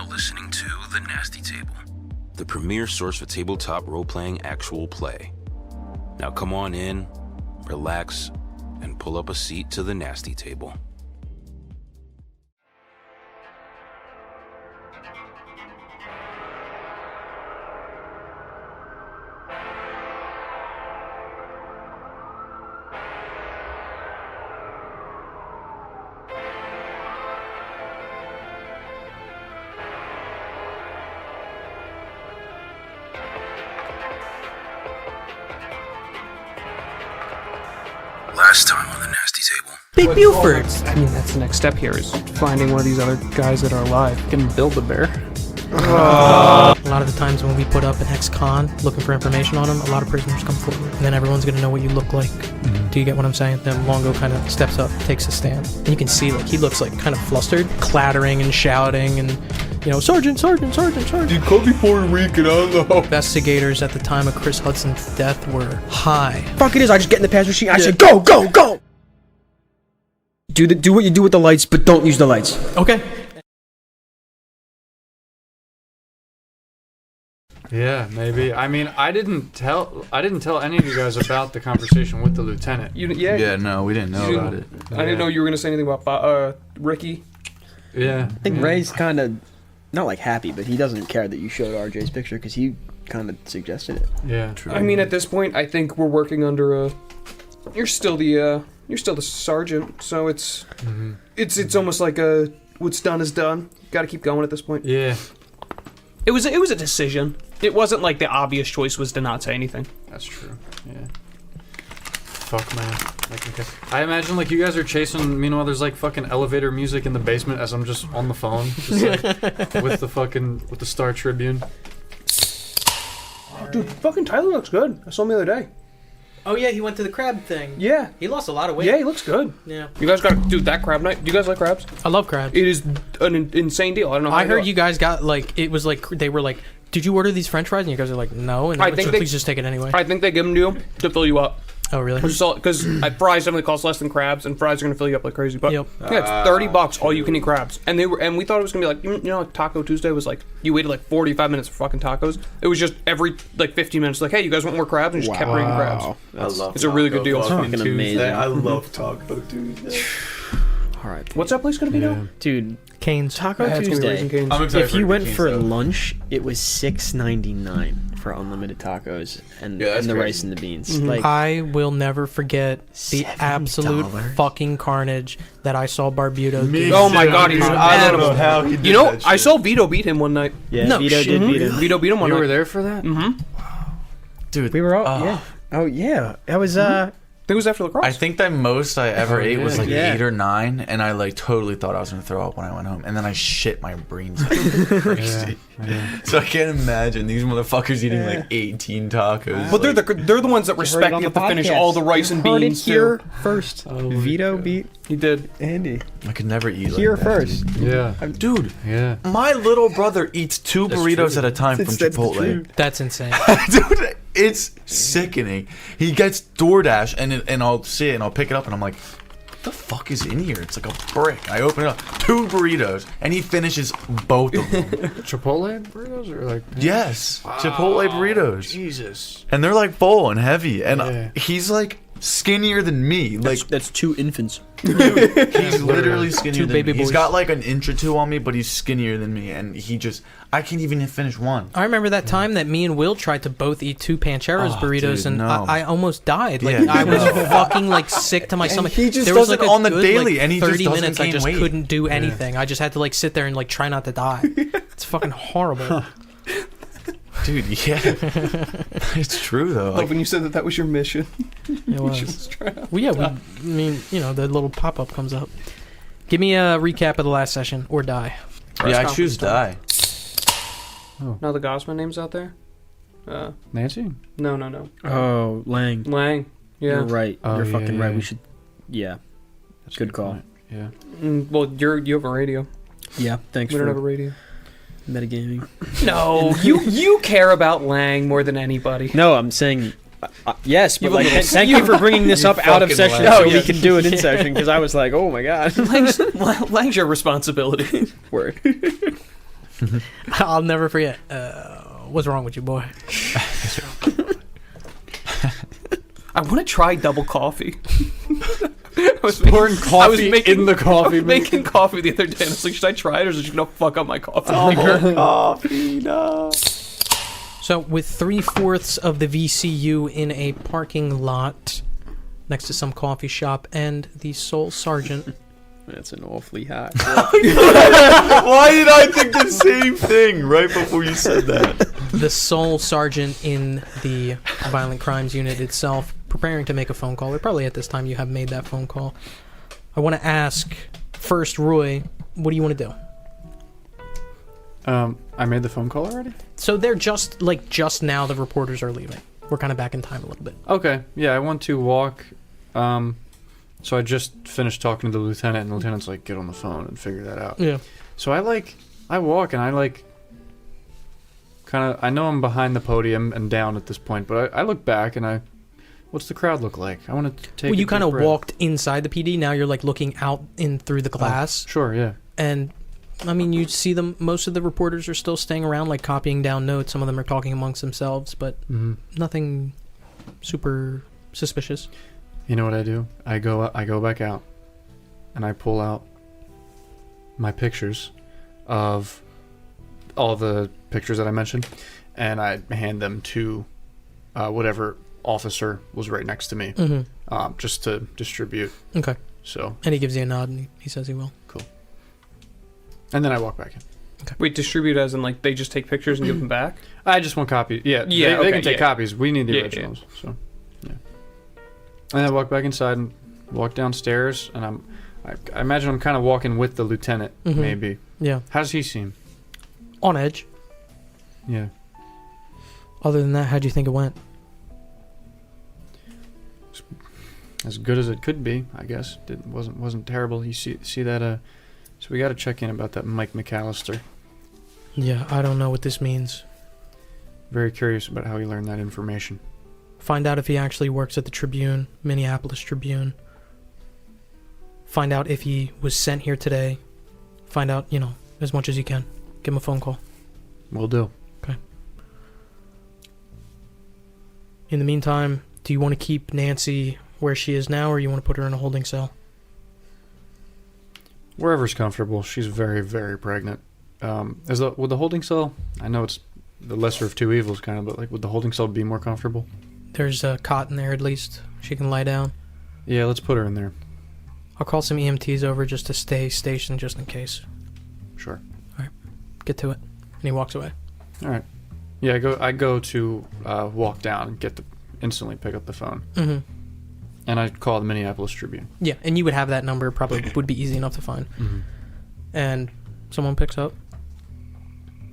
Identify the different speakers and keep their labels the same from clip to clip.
Speaker 1: listening to The Nasty Table, the premier source for tabletop role-playing actual play. Now come on in, relax, and pull up a seat to The Nasty Table. Last time on The Nasty Table.
Speaker 2: Big Buford!
Speaker 3: I mean, that's the next step here, is finding one of these other guys that are alive. Can build the bear.
Speaker 2: A lot of the times when we put up an ex-con looking for information on him, a lot of prisoners come forward. And then everyone's going to know what you look like. Mm-hmm. Do you get what I'm saying? Then Longo kind of steps up, takes a stand. And you can see, like, he looks, like, kind of flustered, clattering and shouting and, you know, Sergeant!
Speaker 4: You could be Puerto Rican, I don't know.
Speaker 2: Investigators at the time of Chris Hudson's death were high.
Speaker 5: Fuck it is, I just get in the pass machine, I say, go! Do what you do with the lights, but don't use the lights.
Speaker 2: Okay.
Speaker 4: Yeah, maybe. I mean, I didn't tell any of you guys about the conversation with the lieutenant.
Speaker 6: Yeah, no, we didn't know about it.
Speaker 3: I didn't know you were going to say anything about Ricky.
Speaker 4: Yeah.
Speaker 5: I think Ray's kind of, not like happy, but he doesn't care that you showed RJ's picture because he kind of suggested it.
Speaker 4: Yeah, true.
Speaker 3: I mean, at this point, I think we're working under a... You're still the sergeant, so it's almost like what's done is done. Got to keep going at this point.
Speaker 4: Yeah.
Speaker 3: It was a decision. It wasn't like the obvious choice was to not say anything.
Speaker 4: That's true. Yeah. Fuck, man. Like, okay. I imagine, like, you guys are chasing, meanwhile there's, like, fucking elevator music in the basement as I'm just on the phone. Just, like, with the Star Tribune.
Speaker 3: Oh, dude, fucking Tyler looks good. I saw him the other day.
Speaker 2: Oh yeah, he went to the crab thing.
Speaker 3: Yeah.
Speaker 2: He lost a lot of weight.
Speaker 3: Yeah, he looks good.
Speaker 2: Yeah.
Speaker 3: You guys got to do that crab night. Do you guys like crabs?
Speaker 2: I love crabs.
Speaker 3: It is an insane deal. I don't know how
Speaker 2: I heard you guys got, like, it was like, they were like, did you order these french fries? And you guys are like, no. And please just take it anyway.
Speaker 3: I think they give them to you to fill you up.
Speaker 2: Oh, really?
Speaker 3: Because fries definitely cost less than crabs, and fries are going to fill you up like crazy. But
Speaker 2: yep.
Speaker 3: Yeah, it's $30 all you can eat crabs. And we thought it was going to be like, you know, like Taco Tuesday was like, you waited like 45 minutes for fucking tacos. It was just every like 15 minutes, like, hey, you guys want more crabs? And just kept bringing crabs.
Speaker 5: It's
Speaker 3: a really good deal.
Speaker 5: Fucking amazing.
Speaker 6: I love Taco Tuesday.
Speaker 5: Alright.
Speaker 3: What's that place going to be now?
Speaker 5: Dude,
Speaker 2: Cane's.
Speaker 5: Taco
Speaker 3: Yeah, it's gonna be
Speaker 5: Tuesday.
Speaker 3: Raising Cane's.
Speaker 6: I'm excited
Speaker 5: If
Speaker 6: for
Speaker 5: you
Speaker 6: the
Speaker 5: went
Speaker 6: Cane's,
Speaker 5: for
Speaker 6: though.
Speaker 5: lunch, it was $6.99 for unlimited tacos and
Speaker 6: Yeah, that's
Speaker 5: the
Speaker 6: crazy.
Speaker 5: rice and the beans.
Speaker 3: Mm-hmm.
Speaker 5: Like,
Speaker 2: I will never forget the
Speaker 5: $7.
Speaker 2: absolute fucking carnage that I saw Barbudo do.
Speaker 3: Oh my God, he's
Speaker 6: I don't know
Speaker 3: animal.
Speaker 6: how he did
Speaker 3: You know,
Speaker 6: that
Speaker 3: I
Speaker 6: shit.
Speaker 3: saw Vito beat him one night.
Speaker 5: yeah,
Speaker 2: No
Speaker 5: Vito
Speaker 2: shit.
Speaker 5: did beat him.
Speaker 3: Vito beat him one
Speaker 4: You
Speaker 3: night.
Speaker 4: were there for that?
Speaker 3: Mm-hmm.
Speaker 6: Dude,
Speaker 5: We were all, yeah. Oh, yeah. That was,
Speaker 3: I think it was after lacrosse.
Speaker 6: I think the most I ever ate was like
Speaker 5: Yeah.
Speaker 6: 8 or 9, and I like totally thought I was gonna throw up when I went home, and then I shit my brains out. Crazy.
Speaker 4: Yeah.
Speaker 6: So I can't imagine these motherfuckers eating like 18 tacos.
Speaker 3: But they're the ones that respect
Speaker 5: on
Speaker 3: you
Speaker 5: the
Speaker 3: to finish
Speaker 5: podcast.
Speaker 3: all the rice and
Speaker 5: Heard it
Speaker 3: beans
Speaker 5: here
Speaker 3: too.
Speaker 5: first.
Speaker 4: Oh my
Speaker 5: Vito
Speaker 4: God.
Speaker 5: beat
Speaker 3: He did.
Speaker 5: Andy.
Speaker 6: I could never eat like
Speaker 5: Here
Speaker 6: that,
Speaker 5: first.
Speaker 4: Yeah.
Speaker 6: dude.
Speaker 4: Yeah.
Speaker 6: My little brother eats 2 burritos
Speaker 4: true.
Speaker 6: at a time from
Speaker 5: That's the
Speaker 6: Chipotle.
Speaker 5: truth.
Speaker 2: That's insane.
Speaker 6: Dude, it's sickening. He gets DoorDash and I'll see it and I'll pick it up and I'm like, what the fuck is in here? It's like a brick. I open it up, 2 burritos, and he finishes both of them.
Speaker 4: Chipotle burritos or like...
Speaker 6: Yes, Chipotle burritos,
Speaker 4: Jesus.
Speaker 6: and they're like full and heavy, and
Speaker 4: Yeah.
Speaker 6: he's like skinnier than me. Like
Speaker 5: That's 2 infants.
Speaker 6: dude, he's literally skinnier
Speaker 2: 2
Speaker 6: than
Speaker 2: baby
Speaker 6: me. He's
Speaker 2: boys.
Speaker 6: got like an inch or 2 on me, but he's skinnier than me, and I can't even finish one.
Speaker 2: I remember that time that me and Will tried to both eat 2 Pancheros
Speaker 6: Oh,
Speaker 2: burritos,
Speaker 6: dude,
Speaker 2: and
Speaker 6: no.
Speaker 2: I almost died. Like,
Speaker 6: Yeah.
Speaker 2: I was fucking like sick to my stomach.
Speaker 6: he just
Speaker 2: there
Speaker 6: does
Speaker 2: was like
Speaker 6: it
Speaker 2: a
Speaker 6: on the
Speaker 2: good,
Speaker 6: daily,
Speaker 2: like,
Speaker 6: and he just
Speaker 2: 30
Speaker 6: doesn't
Speaker 2: minutes I
Speaker 6: gain
Speaker 2: just
Speaker 6: weight.
Speaker 2: couldn't do anything. I just had to like sit there and like try not to die. It's fucking horrible.
Speaker 6: Dude, yeah, it's true though.
Speaker 3: Like
Speaker 6: Like,
Speaker 3: when you said that was your mission.
Speaker 2: It was. Well, yeah, I mean, you know, the little pop-up comes up. Give me a recap of the last session, or die.
Speaker 6: yeah, I choose die.
Speaker 3: Now the Gossman name's out there.
Speaker 4: Nancy?
Speaker 3: No.
Speaker 5: Oh, Lang.
Speaker 3: Lang. Yeah.
Speaker 5: You're right.
Speaker 4: Oh,
Speaker 5: You're
Speaker 4: yeah,
Speaker 5: fucking
Speaker 4: yeah,
Speaker 5: right.
Speaker 4: yeah.
Speaker 5: We should. Yeah.
Speaker 4: That's a
Speaker 5: Good call.
Speaker 4: point. Yeah.
Speaker 3: Well, you have a radio.
Speaker 5: Yeah. Thanks
Speaker 3: We don't have a
Speaker 5: for
Speaker 3: radio.
Speaker 5: metagaming.
Speaker 3: No, you care about Lang more than anybody.
Speaker 5: No, I'm saying. Yes, but
Speaker 3: You have a
Speaker 5: like,
Speaker 3: little-
Speaker 5: thank you for bringing this
Speaker 6: You
Speaker 5: up out of
Speaker 6: fucking
Speaker 5: session
Speaker 6: Lang.
Speaker 5: so
Speaker 3: Oh, yeah.
Speaker 5: we can do it in session, because I was like, oh my god.
Speaker 3: Lang's your responsibility.
Speaker 5: Word.
Speaker 2: I'll never forget. What's wrong with you, boy?
Speaker 3: I want to try double coffee.
Speaker 4: Pouring coffee in the coffee.
Speaker 3: Making coffee the other day, and I was like, should I try it, or is it just gonna fuck up my coffee?
Speaker 6: Coffee, no.
Speaker 2: So, with 3/4 of the VCU in a parking lot next to some coffee shop and the sole sergeant.
Speaker 5: That's an awfully hot.
Speaker 6: Why did I think the same thing right before you said that?
Speaker 2: The sole sergeant in the violent crimes unit itself, preparing to make a phone call, or probably at this time you have made that phone call. I want to ask first, Roy, what do you want to do?
Speaker 4: I made the phone call already?
Speaker 2: So they're just now the reporters are leaving. We're kind of back in time a little bit.
Speaker 4: Okay, yeah, I want to walk. So I just finished talking to the lieutenant, and the lieutenant's like, get on the phone and figure that out.
Speaker 2: Yeah.
Speaker 4: So I walk, and I know I'm behind the podium and down at this point, but I look back, and what's the crowd look like? I want to take.
Speaker 2: Well, you
Speaker 4: kind of
Speaker 2: walked inside the PD. Now you're like looking out in through the glass.
Speaker 4: Sure, yeah.
Speaker 2: And I mean, you see them. Most of the reporters are still staying around, like copying down notes. Some of them are talking amongst themselves, but nothing super suspicious.
Speaker 4: You know what I do? I go back out, and I pull out my pictures of all the pictures that I mentioned, and I hand them to whatever officer was right next to me, just to distribute.
Speaker 2: Okay.
Speaker 4: So.
Speaker 2: And he gives you a nod, and he says he will.
Speaker 4: Cool. And then I walk back in.
Speaker 3: Okay. Wait, distribute as in like they just take pictures and give them back?
Speaker 4: I just want copies. Yeah, they can take copies. We need the originals. Yeah. So, yeah. And I walk back inside and walk downstairs, and I imagine I'm kind of walking with the lieutenant, maybe.
Speaker 2: Yeah.
Speaker 4: How does he seem?
Speaker 2: On edge.
Speaker 4: Yeah.
Speaker 2: Other than that, how do you think it went?
Speaker 4: As good as it could be, I guess. It wasn't terrible. You see that? So we got to check in about that Mike McCallister.
Speaker 2: Yeah, I don't know what this means.
Speaker 4: Very curious about how he learned that information.
Speaker 2: Find out if he actually works at the Tribune, Minneapolis Tribune. Find out if he was sent here today. Find out, as much as you can. Give him a phone call.
Speaker 4: Will do.
Speaker 2: Okay. In the meantime, do you want to keep Nancy where she is now, or you want to put her in a holding cell?
Speaker 4: Wherever's comfortable. She's very, very pregnant. Would the holding cell? I know it's the lesser of two evils, kind of, but would the holding cell be more comfortable?
Speaker 2: There's a cot in there at least. She can lie down.
Speaker 4: Yeah, let's put her in there.
Speaker 2: I'll call some EMTs over just to stay stationed just in case.
Speaker 4: Sure.
Speaker 2: All right. Get to it. And he walks away.
Speaker 4: All right. Yeah, I go to walk down and instantly pick up the phone.
Speaker 2: Mm-hmm.
Speaker 4: And I call the Minneapolis Tribune.
Speaker 2: Yeah, and you would have that number. Probably would be easy enough to find.
Speaker 4: Mm-hmm.
Speaker 2: And someone picks up.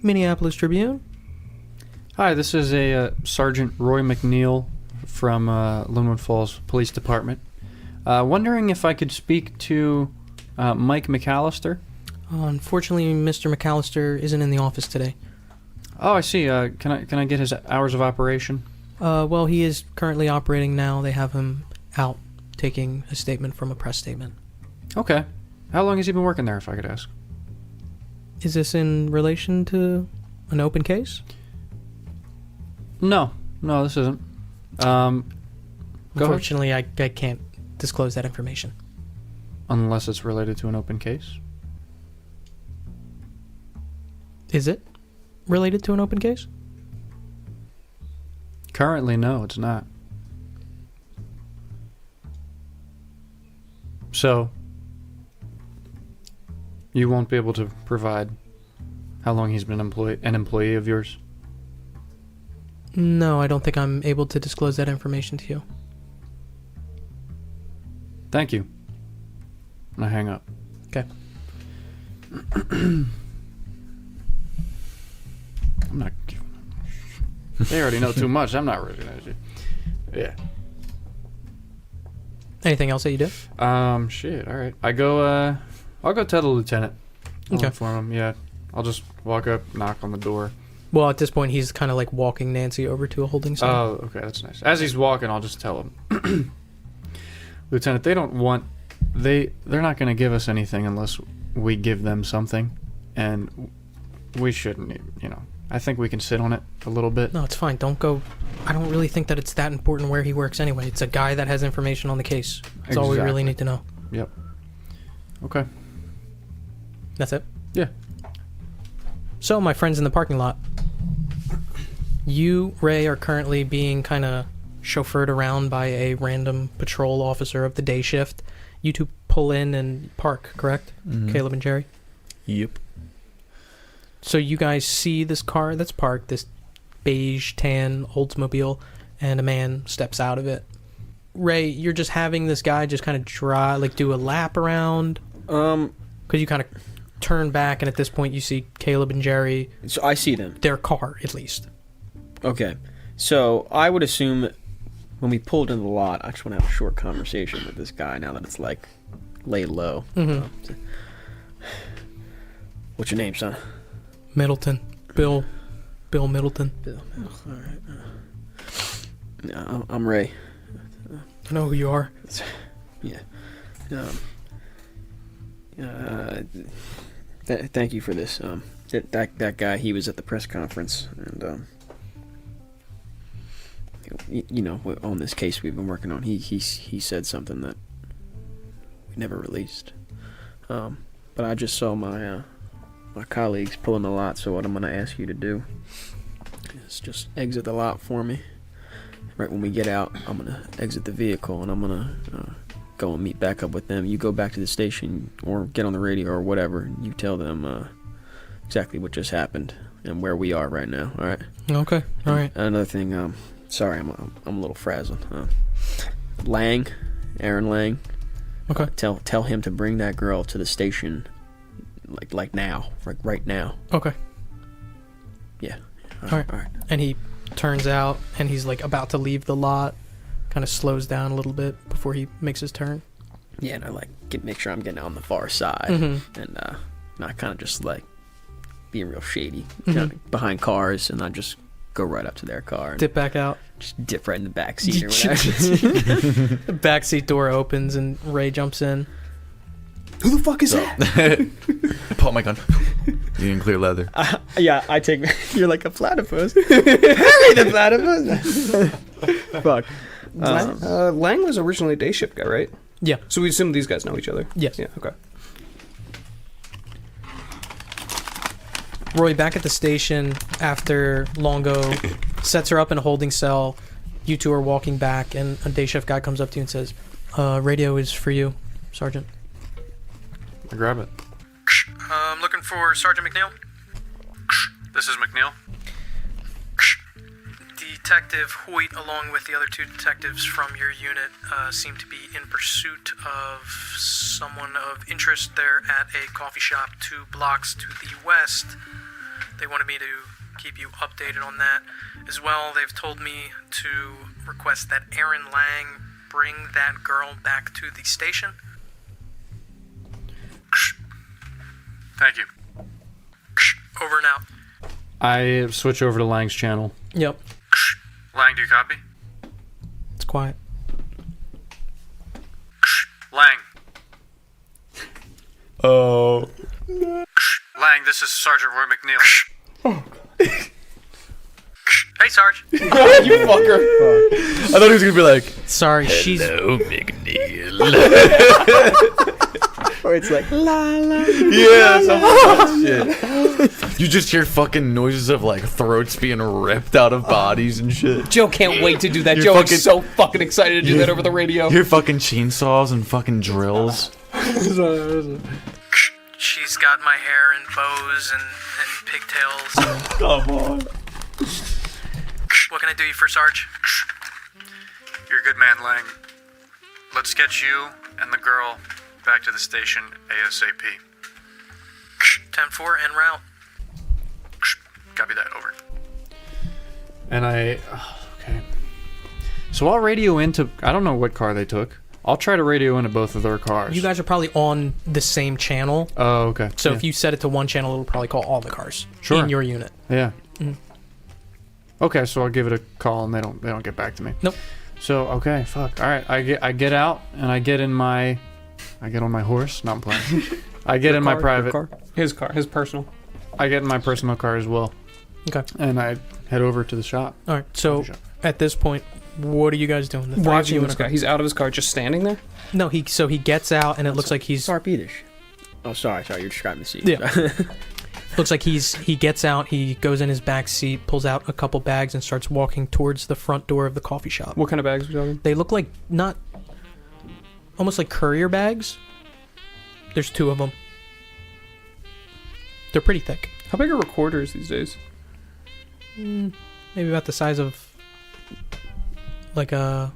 Speaker 2: Minneapolis Tribune?
Speaker 4: Hi, this is a Sergeant Roy McNeil from Linwood Falls Police Department. Wondering if I could speak to Mike McCallister?
Speaker 2: Unfortunately, Mr. McCallister isn't in the office today.
Speaker 4: Oh, I see. Can I get his hours of operation?
Speaker 2: Well, he is currently operating now. They have him out taking a statement from a press statement.
Speaker 4: Okay. How long has he been working there, if I could ask?
Speaker 2: Is this in relation to an open case?
Speaker 4: No, this isn't.
Speaker 2: Unfortunately, I can't disclose that information.
Speaker 4: Unless it's related to an open case?
Speaker 2: Is it related to an open case?
Speaker 4: Currently, no, it's not. So, you won't be able to provide how long he's been an employee of yours?
Speaker 2: No, I don't think I'm able to disclose that information to you.
Speaker 4: Thank you. And I hang up.
Speaker 2: Okay.
Speaker 4: I'm not giving them. They already know too much. I'm not really gonna do. Yeah.
Speaker 2: Anything else that you do?
Speaker 4: Shit. All right. I'll go tell the lieutenant. I'll
Speaker 2: Okay.
Speaker 4: inform him. Yeah. I'll just walk up, knock on the door.
Speaker 2: Well, at this point, he's kind of like walking Nancy over to a holding cell.
Speaker 4: Oh, okay. That's nice. As he's walking, I'll just tell him, Lieutenant, they're not going to give us anything unless we give them something, and we shouldn't, I think we can sit on it a little bit.
Speaker 2: No, it's fine. Don't go. I don't really think that it's that important where he works anyway. It's a guy that has information on the case. That's all we really
Speaker 4: Exactly.
Speaker 2: need to know.
Speaker 4: Yep. Okay.
Speaker 2: That's it.
Speaker 4: Yeah.
Speaker 2: So, my friends in the parking lot, you, Ray, are currently being kind of chauffeured around by a random patrol officer of the day shift. You two pull in and park, correct? Caleb and Jerry?
Speaker 6: Yep.
Speaker 2: So you guys see this car that's parked, this beige, tan Oldsmobile, and a man steps out of it. Ray, you're just having this guy just kind of do a lap around? Because you kind of turn back, and at this point you see Caleb and Jerry.
Speaker 5: So I see them.
Speaker 2: Their car, at least.
Speaker 5: Okay. So I would assume that when we pulled into the lot, I just want to have a short conversation with this guy now that it's like laid low. What's your name, son?
Speaker 2: Middleton. Bill Middleton.
Speaker 5: Bill. All right. I'm Ray.
Speaker 2: I know who you are.
Speaker 5: Yeah. Thank you for this. That guy, he was at the press conference, and on this case we've been working on, he said something that we never released. But I just saw my colleagues pulling the lot, so what I'm gonna ask you to do is just exit the lot for me. Right when we get out, I'm gonna exit the vehicle, and I'm gonna go and meet back up with them. You go back to the station or get on the radio or whatever, and you tell them exactly what just happened and where we are right now. All right.
Speaker 2: Okay. All right.
Speaker 5: Another thing. Sorry, I'm a little frazzled. Lang, Aaron Lang.
Speaker 2: Okay.
Speaker 5: Tell him to bring that girl to the station, like now, like right now.
Speaker 2: Okay.
Speaker 5: Yeah.
Speaker 2: All right. And he turns out, and he's like about to leave the lot, kind of slows down a little bit before he makes his turn.
Speaker 5: Yeah, and I make sure I'm getting on the far side, and not kind of just like being real shady, kinda behind cars, and I just go right up to their car and
Speaker 2: Dip back out.
Speaker 5: just dip right in the back seat or whatever.
Speaker 2: The backseat door opens, and Ray jumps in.
Speaker 5: Who the fuck is that?
Speaker 6: Pull out my gun. You in clear leather.
Speaker 5: Yeah, I take. You're like a platypus. Harry the platypus. Fuck.
Speaker 3: Lang was originally a day shift guy, right?
Speaker 2: Yeah.
Speaker 3: So we assume these guys know each other.
Speaker 2: Yes.
Speaker 3: Yeah. Okay.
Speaker 2: Roy, back at the station after Longo sets her up in a holding cell. You two are walking back, and a day shift guy comes up to you and says, radio is for you, Sergeant.
Speaker 4: I grab it.
Speaker 2: I'm looking for Sergeant McNeil.
Speaker 4: This is McNeil.
Speaker 2: Detective Hoyt, along with the other two detectives from your unit, seem to be in pursuit of someone of interest. They're at a coffee shop 2 blocks to the west. They wanted me to keep you updated on that. As well, they've told me to request that Aaron Lang bring that girl back to the station.
Speaker 4: Thank you.
Speaker 2: Over and out.
Speaker 4: I switch over to Lang's channel.
Speaker 2: Yep.
Speaker 4: Lang, do you copy?
Speaker 2: It's quiet.
Speaker 4: Lang.
Speaker 6: Oh.
Speaker 4: Lang, this is Sergeant Roy McNeil. Hey, Sarge.
Speaker 6: You fucker. I thought he was gonna be like,
Speaker 2: Sorry, she's...
Speaker 6: "Hello, McNeil."
Speaker 5: Or it's like la la.
Speaker 6: Yeah, some shit. You just hear fucking noises of like throats being ripped out of bodies and shit.
Speaker 3: Joe can't wait to do that.
Speaker 6: You're
Speaker 3: Joe
Speaker 6: fucking-
Speaker 3: is so fucking excited to do that over the radio.
Speaker 6: You hear fucking chainsaws and fucking drills.
Speaker 2: She's got my hair in bows and pigtails.
Speaker 6: Come on.
Speaker 2: What can I do for Sarge?
Speaker 4: You're a good man, Lang. Let's get you and the girl back to the station ASAP.
Speaker 2: 10-4 en route.
Speaker 4: Copy that, over. And okay. So I'll radio into, I don't know what car they took. I'll try to radio into both of their cars.
Speaker 2: You guys are probably on the same channel.
Speaker 4: Oh, okay.
Speaker 2: So
Speaker 4: yeah.
Speaker 2: if you set it to one channel, it'll probably call all the cars
Speaker 4: Sure.
Speaker 2: in your unit.
Speaker 4: Yeah.
Speaker 2: Mhm.
Speaker 4: Okay, so I'll give it a call and they don't get back to me.
Speaker 2: Nope.
Speaker 4: So okay, fuck. All right, I get out and I get on my horse. Not playing. I get in my private.
Speaker 3: His car, his personal.
Speaker 4: I get in my personal car as well.
Speaker 2: Okay.
Speaker 4: And I head over to the shop.
Speaker 2: All right. So
Speaker 4: Coffee shop.
Speaker 2: at this point, what are you guys doing? The three of
Speaker 3: Watching
Speaker 2: you in
Speaker 3: this
Speaker 2: a car?
Speaker 3: guy. He's out of his car, just standing there.
Speaker 2: No, he gets out, and it looks like he's
Speaker 5: Sarpedish. Oh, sorry. You're describing the scene.
Speaker 2: Yeah. looks like he gets out. He goes in his back seat, pulls out a couple bags, and starts walking towards the front door of the coffee shop.
Speaker 3: What kind of bags are you talking?
Speaker 2: They look like almost like courier bags. There's 2 of them. They're pretty thick.
Speaker 3: How big are recorders these days?
Speaker 2: Maybe about the size of like a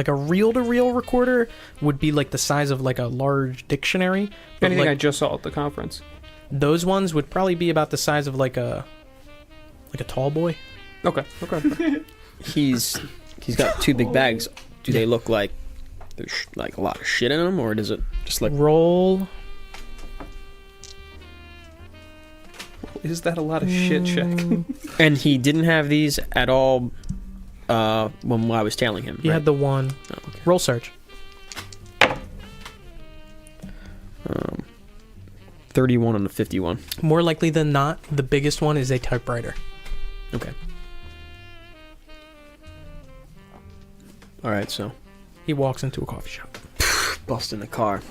Speaker 2: reel-to-reel recorder would be like the size of like a large dictionary. But
Speaker 3: Anything
Speaker 2: like,
Speaker 3: I just saw at the conference.
Speaker 2: those ones would probably be about the size of like a tall boy.
Speaker 3: Okay.
Speaker 5: He's got 2 big bags. Do they look like there's like a lot of shit in them, or does it just like
Speaker 2: Roll.
Speaker 3: Is that a lot of shit, check?
Speaker 5: And he didn't have these at all when I was tailing him.
Speaker 2: He had the one.
Speaker 5: Oh, okay.
Speaker 2: Roll search.
Speaker 5: 31 on the 51.
Speaker 2: More likely than not, the biggest one is a typewriter.
Speaker 5: Okay. All right, so
Speaker 2: He walks into a coffee shop.
Speaker 5: bust in the car.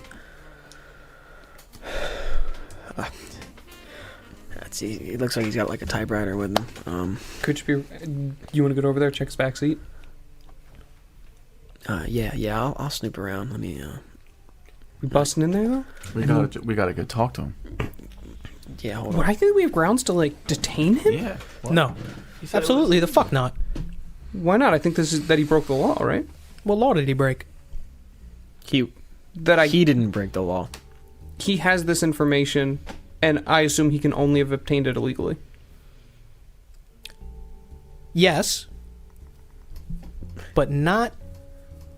Speaker 5: Let's see. It looks like he's got like a typewriter with him.
Speaker 3: Could you want to get over there, check his back seat?
Speaker 5: Yeah. I'll snoop around. Let me.
Speaker 3: We busting in there though?
Speaker 6: We gotta go talk to him.
Speaker 5: Yeah, hold
Speaker 3: Well,
Speaker 5: on.
Speaker 3: I think we have grounds to like detain him.
Speaker 6: Yeah.
Speaker 2: No. Absolutely, the fuck not.
Speaker 3: Why not? I think this is that he broke the law, right?
Speaker 2: What law did he break?
Speaker 5: He
Speaker 3: That
Speaker 5: didn't break the law.
Speaker 3: he has this information, and I assume he can only have obtained it illegally.
Speaker 2: Yes. But not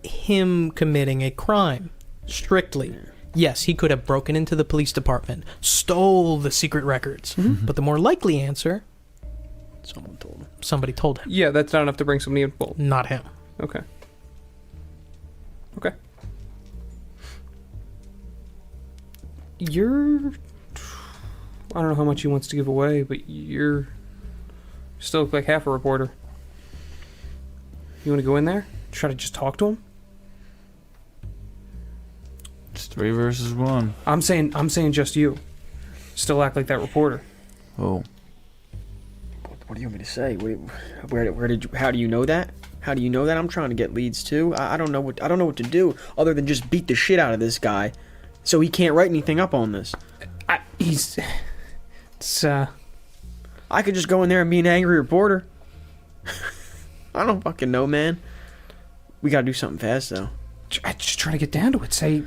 Speaker 2: him committing a crime. Strictly. Yes, he could have broken into the police department, stole the secret records. But the more likely answer,
Speaker 5: Someone told him.
Speaker 2: somebody told him.
Speaker 3: Yeah, that's not enough to bring somebody in. Well,
Speaker 2: Not him.
Speaker 3: okay. You're... I don't know how much he wants to give away, but you're still look like half a reporter. You want to go in there? Try to just talk to him?
Speaker 6: It's 3 versus 1.
Speaker 3: I'm saying just you. Still act like that reporter.
Speaker 6: Oh.
Speaker 5: What do you want me to say? Where did you? How do you know that? How do you know that? I'm trying to get leads too. I don't know what to do other than just beat the shit out of this guy, so he can't write anything up on this. I could just go in there and be an angry reporter. I don't fucking know, man. We gotta do something fast though.
Speaker 3: I just try to get down to it. Say,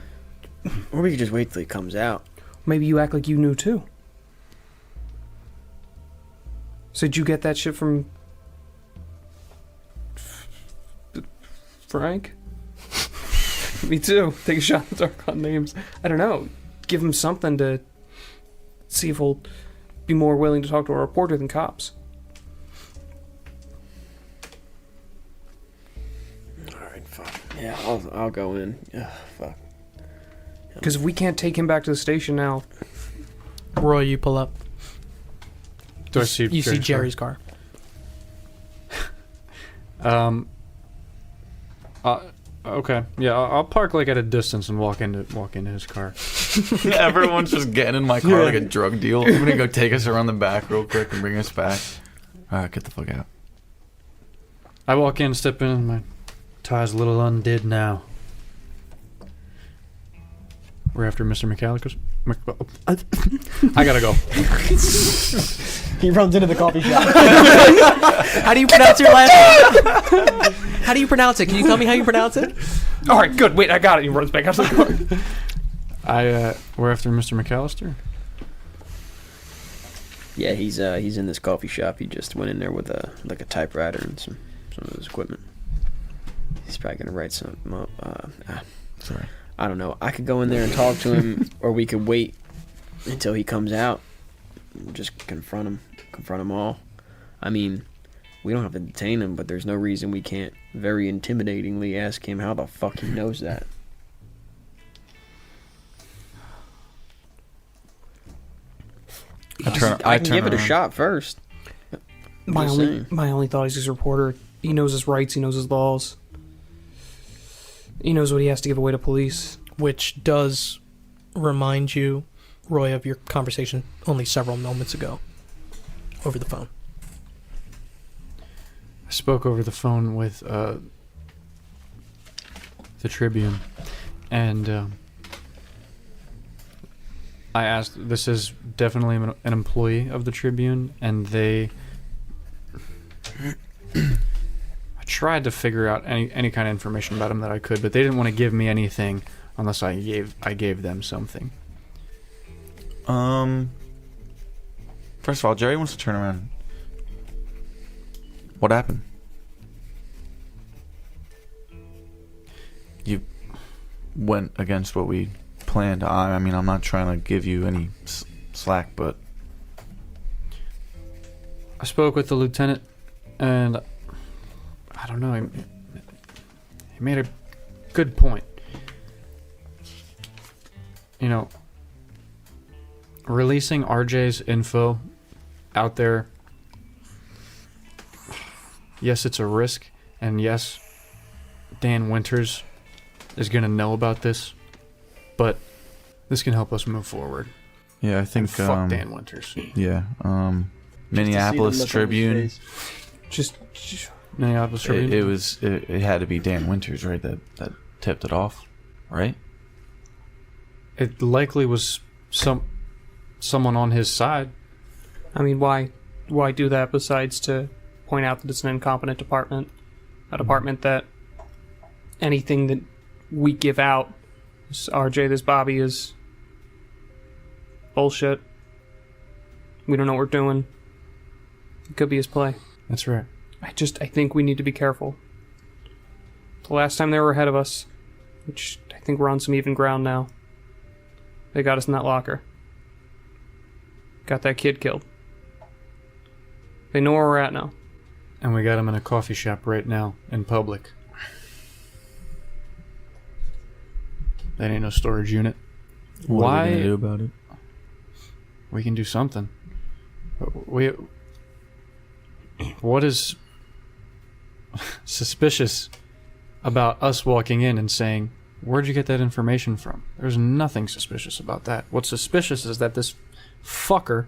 Speaker 5: Or we could just wait till he comes out.
Speaker 3: maybe you act like you knew too. So did you get that shit from Frank? Me too. Take a shot in the dark on names. I don't know. Give him something to see if he'll be more willing to talk to a reporter than cops.
Speaker 5: All right, fuck. Yeah, I'll go in. Ugh, fuck.
Speaker 3: Because if we can't take him back to the station now,
Speaker 2: Roy, you pull up.
Speaker 4: Do I see?
Speaker 2: You see Jerry's car.
Speaker 4: Okay. Yeah, I'll park like at a distance and walk into his car.
Speaker 6: Everyone's just getting in my car like a drug deal. I'm gonna go take us around the back real quick and bring us back. Alright, get the fuck out.
Speaker 4: I walk in, step in, my tie's a little undid now. We're after Mr. McCallister. I gotta go.
Speaker 5: He runs into the coffee shop.
Speaker 2: How do you pronounce your last name? How do you pronounce it? Can you tell me how you pronounce it?
Speaker 3: all right, good. Wait, I got it. He runs back out to the car.
Speaker 4: We're after Mr. McCallister.
Speaker 5: Yeah, he's in this coffee shop. He just went in there with a typewriter and some of his equipment. He's probably gonna write something up.
Speaker 6: Sorry.
Speaker 5: I don't know. I could go in there and talk to him, or we could wait until he comes out. Just confront him all. I mean, we don't have to detain him, but there's no reason we can't very intimidatingly ask him how the fuck he knows that. I can give it a shot first.
Speaker 3: My
Speaker 5: Just saying.
Speaker 3: only thought is he's a reporter. He knows his rights. He knows his laws. He knows what he has to give away to police.
Speaker 2: Which does remind you, Roy, of your conversation only several moments ago over the phone.
Speaker 4: I spoke over the phone with the Tribune, and I asked, this is definitely an employee of the Tribune, and they... I tried to figure out any kind of information about him that I could, but they didn't want to give me anything unless I gave them something.
Speaker 6: First of all, Jerry wants to turn around. What happened? You went against what we planned. I mean, I'm not trying to give you any slack, but
Speaker 4: I spoke with the lieutenant, and I don't know, he made a good point. You know, releasing RJ's info out there, yes, it's a risk, and yes, Dan Winters is going to know about this, but this can help us move forward.
Speaker 6: yeah, I think
Speaker 4: And fuck Dan Winters.
Speaker 6: yeah, Minneapolis Tribune.
Speaker 3: Just
Speaker 4: Minneapolis Tribune.
Speaker 6: It had to be Dan Winters, right? That tipped it off, right?
Speaker 4: It likely was someone on his side.
Speaker 3: I mean, why do that besides to point out that it's an incompetent department, a department that anything that we give out, this RJ, this Bobby, is bullshit. We don't know what we're doing. It could be his play.
Speaker 4: That's right.
Speaker 3: I think we need to be careful. The last time they were ahead of us, which I think we're on some even ground now, they got us in that locker. Got that kid killed. They know where we're at now.
Speaker 4: And we got him in a coffee shop right now, in public. That ain't no storage unit.
Speaker 6: What are
Speaker 4: Why?
Speaker 6: we gonna do about it?
Speaker 4: We can do something. What is suspicious about us walking in and saying, where'd you get that information from? There's nothing suspicious about that. What's suspicious is that this fucker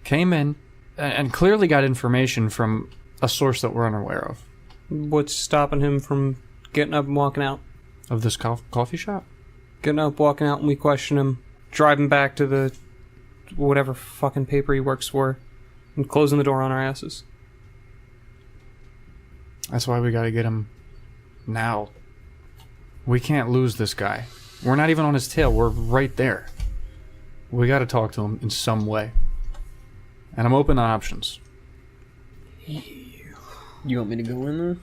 Speaker 4: came in and clearly got information from a source that we're unaware of.
Speaker 3: What's stopping him from getting up and walking out?
Speaker 4: Of this coffee shop?
Speaker 3: Getting up, walking out, and we question him. Driving back to the whatever fucking paper he works for, and closing the door on our asses.
Speaker 4: That's why we gotta get him now. We can't lose this guy. We're not even on his tail. We're right there. We gotta talk to him in some way. And I'm open to options.
Speaker 5: You want me to go in there?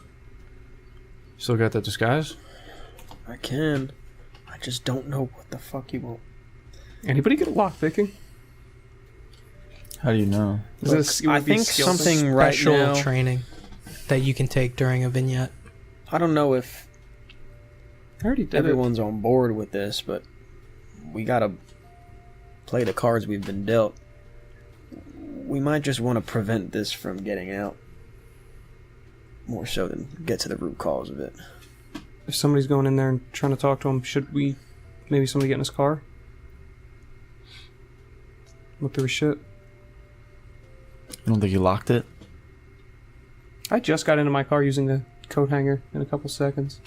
Speaker 4: Still got that disguise?
Speaker 5: I can. I just don't know what the fuck you want.
Speaker 3: Anybody get a lockpicking?
Speaker 6: How do you know?
Speaker 5: Look, I think something right
Speaker 2: Special
Speaker 5: now.
Speaker 2: training that you can take during a vignette.
Speaker 5: I don't know if
Speaker 3: I already did
Speaker 5: everyone's on board with this, but we gotta play the cards we've been dealt. We might just want to prevent this from getting out. More so than get to the root cause of it.
Speaker 3: If somebody's going in there and trying to talk to him, should we maybe somebody get in his car? Look through his shit.
Speaker 6: You don't think you locked it?
Speaker 3: I just got into my car using the coat hanger in a couple seconds.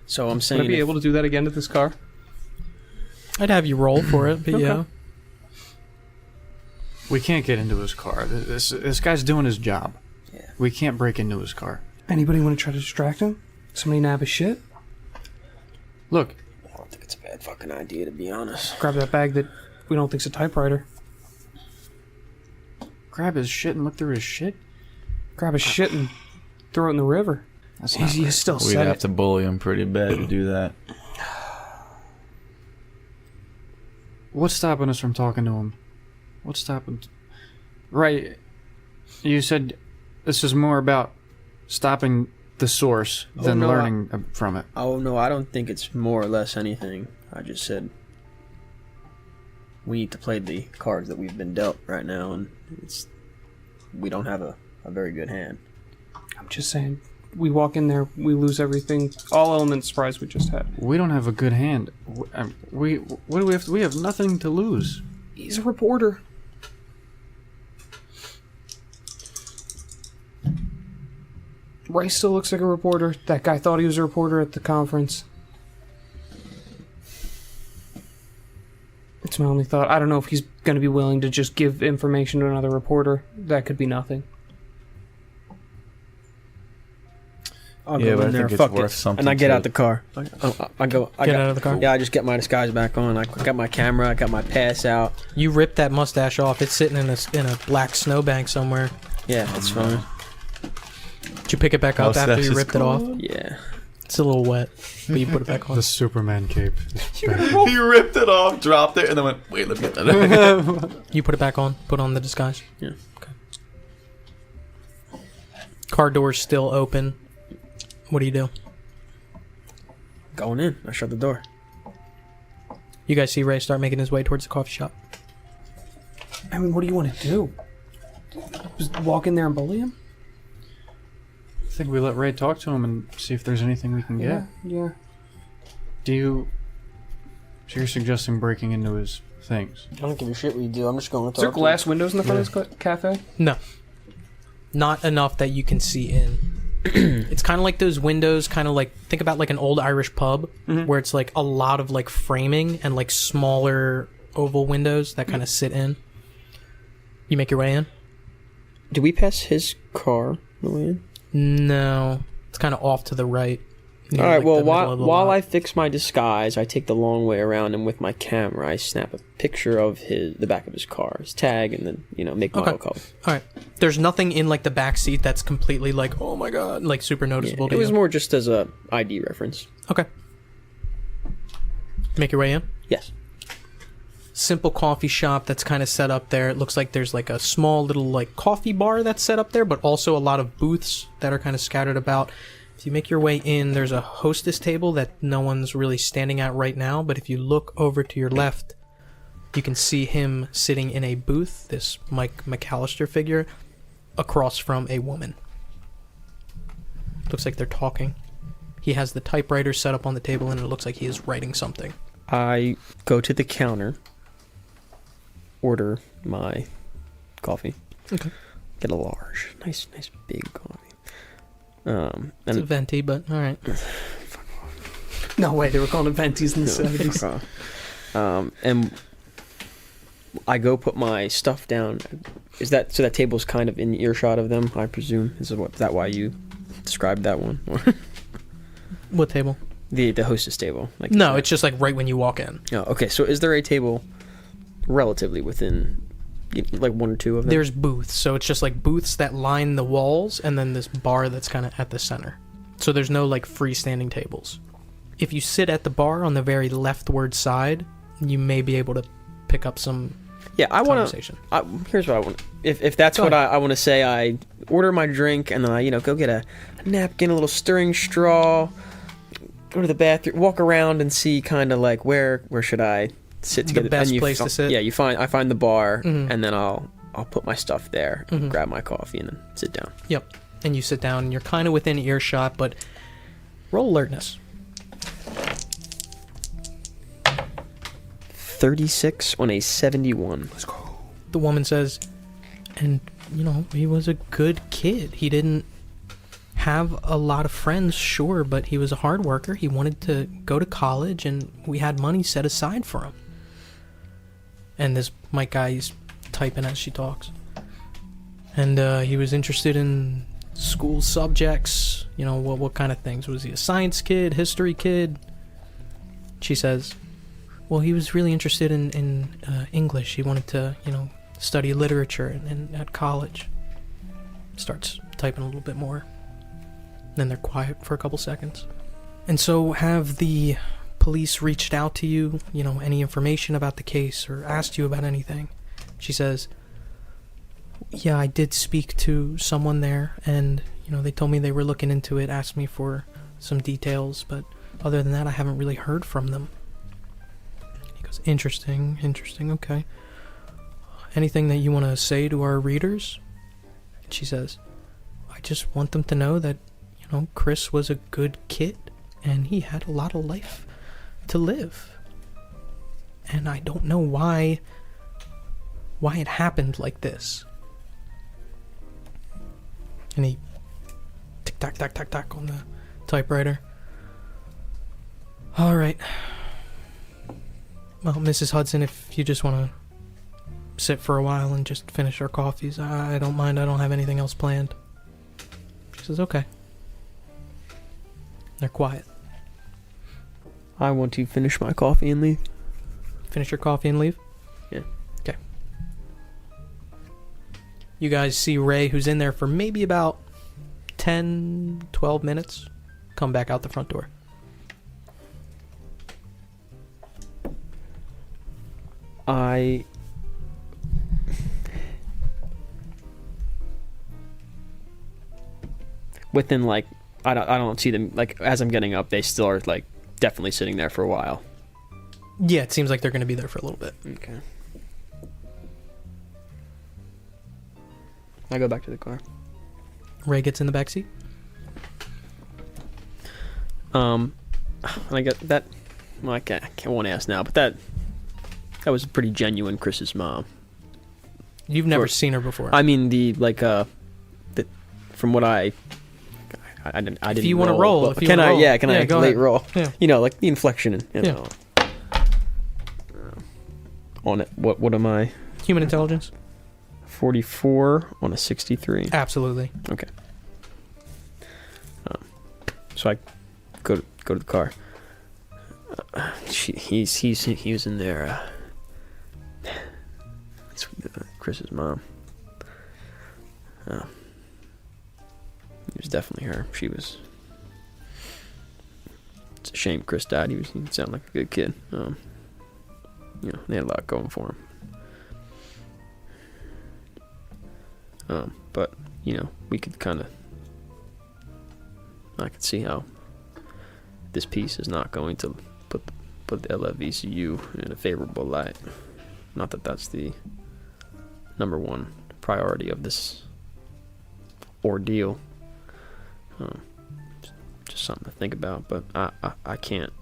Speaker 5: So I'm
Speaker 3: Would
Speaker 5: saying
Speaker 3: I be able to do that again to this car?
Speaker 2: I'd have you roll for it, but
Speaker 3: Okay.
Speaker 2: yeah.
Speaker 4: We can't get into his car. This guy's doing his job.
Speaker 5: Yeah.
Speaker 4: We can't break into his car.
Speaker 3: Anybody want to try to distract him? Somebody nab his shit?
Speaker 4: Look,
Speaker 5: I don't think it's a bad fucking idea, to be honest.
Speaker 3: Grab that bag that we don't think's a typewriter.
Speaker 4: grab his shit and look through his shit?
Speaker 3: Grab his shit and throw it in the river.
Speaker 4: That's not
Speaker 3: He
Speaker 4: right.
Speaker 3: still
Speaker 6: We'd
Speaker 3: said
Speaker 6: have
Speaker 3: it.
Speaker 6: to bully him pretty bad to do that.
Speaker 4: What's stopping us from talking to him? What's stopping... Right. You said this is more about stopping the source than
Speaker 5: no,
Speaker 4: learning from it.
Speaker 5: Oh, no, I don't think it's more or less anything. I just said we need to play the cards that we've been dealt right now, and we don't have a very good hand.
Speaker 3: I'm just saying, we walk in there, we lose everything. All elements surprise we just had.
Speaker 4: We don't have a good hand. What do we have? We have nothing to lose.
Speaker 3: He's a reporter. Rice still looks like a reporter. That guy thought he was a reporter at the conference. It's my only thought. I don't know if he's going to be willing to just give information to another reporter. That could be nothing.
Speaker 5: I'll
Speaker 6: Yeah,
Speaker 5: go
Speaker 6: but
Speaker 5: in
Speaker 6: I
Speaker 5: there,
Speaker 6: think it's
Speaker 5: fuck
Speaker 6: worth
Speaker 5: it,
Speaker 6: something
Speaker 5: and I get
Speaker 6: to-
Speaker 5: out the car. I
Speaker 2: Get out of the car?
Speaker 5: Yeah, I just get my disguise back on. I got my camera. I got my pass out.
Speaker 2: You rip that mustache off. It's sitting in a black snowbank somewhere.
Speaker 5: Yeah, that's fine.
Speaker 2: Did you pick it back up after
Speaker 6: Mustache
Speaker 2: you
Speaker 6: is
Speaker 2: ripped it off?
Speaker 5: Yeah.
Speaker 2: It's a little wet, but you put it back on.
Speaker 4: The Superman cape.
Speaker 6: He ripped it off, dropped it, and then went, wait, let me get that.
Speaker 2: You put it back on. Put on the disguise.
Speaker 5: Yeah.
Speaker 2: Okay. Car door's still open. What do you do?
Speaker 5: Going in. I shut the door.
Speaker 2: You guys see Ray start making his way towards the coffee shop.
Speaker 3: I mean, what do you want to do? Just walk in there and bully him?
Speaker 4: I think we let Ray talk to him and see if there's anything we can get.
Speaker 3: Yeah.
Speaker 4: So you're suggesting breaking into his things?
Speaker 5: I don't give a shit what you do. I'm just going to
Speaker 3: Is there glass windows in the front of this cafe?
Speaker 2: No. Not enough that you can see in. It's kind of like those windows, kind of like, think about like an old Irish pub, where it's like a lot of like framing and like smaller oval windows that kind of sit in. You make your way in?
Speaker 5: Do we pass his car on the way in?
Speaker 2: No. It's kind of off to the right. near,
Speaker 5: All right,
Speaker 2: like,
Speaker 5: well,
Speaker 2: the middle of the
Speaker 5: while
Speaker 2: lot.
Speaker 5: I fix my disguise, I take the long way around, and with my camera, I snap a picture of the back of his car, his tag, and then, make model call.
Speaker 2: All right. There's nothing in like the back seat that's completely like, oh my god, like super noticeable
Speaker 5: Yeah,
Speaker 2: to
Speaker 5: it was
Speaker 2: you.
Speaker 5: more just as a ID reference.
Speaker 2: Okay. Make your way in.
Speaker 5: Yes.
Speaker 2: Simple coffee shop that's kind of set up there. It looks like there's like a small little like coffee bar that's set up there, but also a lot of booths that are kind of scattered about. If you make your way in, there's a hostess table that no one's really standing at right now, but if you look over to your left, you can see him sitting in a booth, this Mike McCallister figure, across from a woman. Looks like they're talking. He has the typewriter set up on the table, and it looks like he is writing something.
Speaker 5: I go to the counter, order my coffee.
Speaker 2: Okay.
Speaker 5: Get a large, nice big coffee.
Speaker 2: It's a venti, but all right.
Speaker 3: No way, they were calling it venties in the 70s.
Speaker 5: Fuck off. And I go put my stuff down. Is that so? That table's kind of in earshot of them, I presume. Is that why you described that one?
Speaker 2: What table?
Speaker 5: The hostess table. Like
Speaker 2: No, it's just like right when you walk in.
Speaker 5: Oh, okay. So is there a table relatively within, like one or two of them?
Speaker 2: There's booths, so it's just like booths that line the walls, and then this bar that's kind of at the center. So there's no like freestanding tables. If you sit at the bar on the very leftward side, you may be able to pick up some
Speaker 5: I want
Speaker 2: conversation.
Speaker 5: to. Here's what I want. If that's
Speaker 2: Go
Speaker 5: what
Speaker 2: ahead.
Speaker 5: I want to say, I order my drink and then I go get a napkin, a little stirring straw, go to the bathroom, walk around and see kind of like where should I sit
Speaker 2: The
Speaker 5: together.
Speaker 2: best
Speaker 5: And you
Speaker 2: place to sit?
Speaker 5: Yeah, I find the bar
Speaker 2: Mhm.
Speaker 5: and then I'll put my stuff there,
Speaker 2: Mhm.
Speaker 5: grab my coffee and then sit down.
Speaker 2: Yep. And you sit down, and you're kind of within earshot, but roll alertness.
Speaker 5: 36 on a 71.
Speaker 2: Let's go. The woman says, and, he was a good kid. He didn't have a lot of friends, sure, but he was a hard worker. He wanted to go to college, and we had money set aside for him. And this Mike guy, he's typing as she talks. And he was interested in school subjects, what kind of things? Was he a science kid, history kid? She says, well, he was really interested in English. He wanted to, study literature at college. Starts typing a little bit more. Then they're quiet for a couple seconds. And so have the police reached out to you, any information about the case or asked you about anything? She says, yeah, I did speak to someone there, and, they told me they were looking into it, asked me for some details, but other than that, I haven't really heard from them. He goes, It's interesting. Okay. Anything that you want to say to our readers? And she says, I just want them to know that, Chris was a good kid and he had a lot of life to live. And I don't know why it happened like this. And he tick tock tock tock tock on the typewriter. All right. Well, Mrs. Hudson, if you just want to sit for a while and just finish our coffees, I don't mind. I don't have anything else planned. She says, okay. They're quiet.
Speaker 5: I want to finish my coffee and leave.
Speaker 2: Finish your coffee and leave?
Speaker 5: Yeah.
Speaker 2: Okay. You guys see Ray, who's in there for maybe about 10, 12 minutes, come back out the front door.
Speaker 5: Within, like, I don't see them, like, as I'm getting up, they still are, like, definitely sitting there for a while.
Speaker 2: Yeah, it seems like they're going to be there for a little bit.
Speaker 5: Okay. I go back to the car.
Speaker 2: Ray gets in the back seat.
Speaker 5: I get that. Well, I won't ask now, but that was pretty genuine. Chris's mom.
Speaker 2: You've never seen her before.
Speaker 5: I mean, from what I didn't.
Speaker 2: If you want to roll,
Speaker 5: can I late
Speaker 2: ahead.
Speaker 5: roll?
Speaker 2: Yeah.
Speaker 5: Like the inflection and on it. What am I?
Speaker 2: Human intelligence.
Speaker 5: 44 on a 63.
Speaker 2: Absolutely.
Speaker 5: Okay. So I go to the car. He was in there. It's Chris's mom. It was definitely her. She was. It's a shame Chris died. He sounded like a good kid. They had a lot going for him. But we could kind of. I could see how this piece is not going to put the LFVCU in a favorable light. Not that that's the number one priority of this ordeal. Just something to think about, but I can't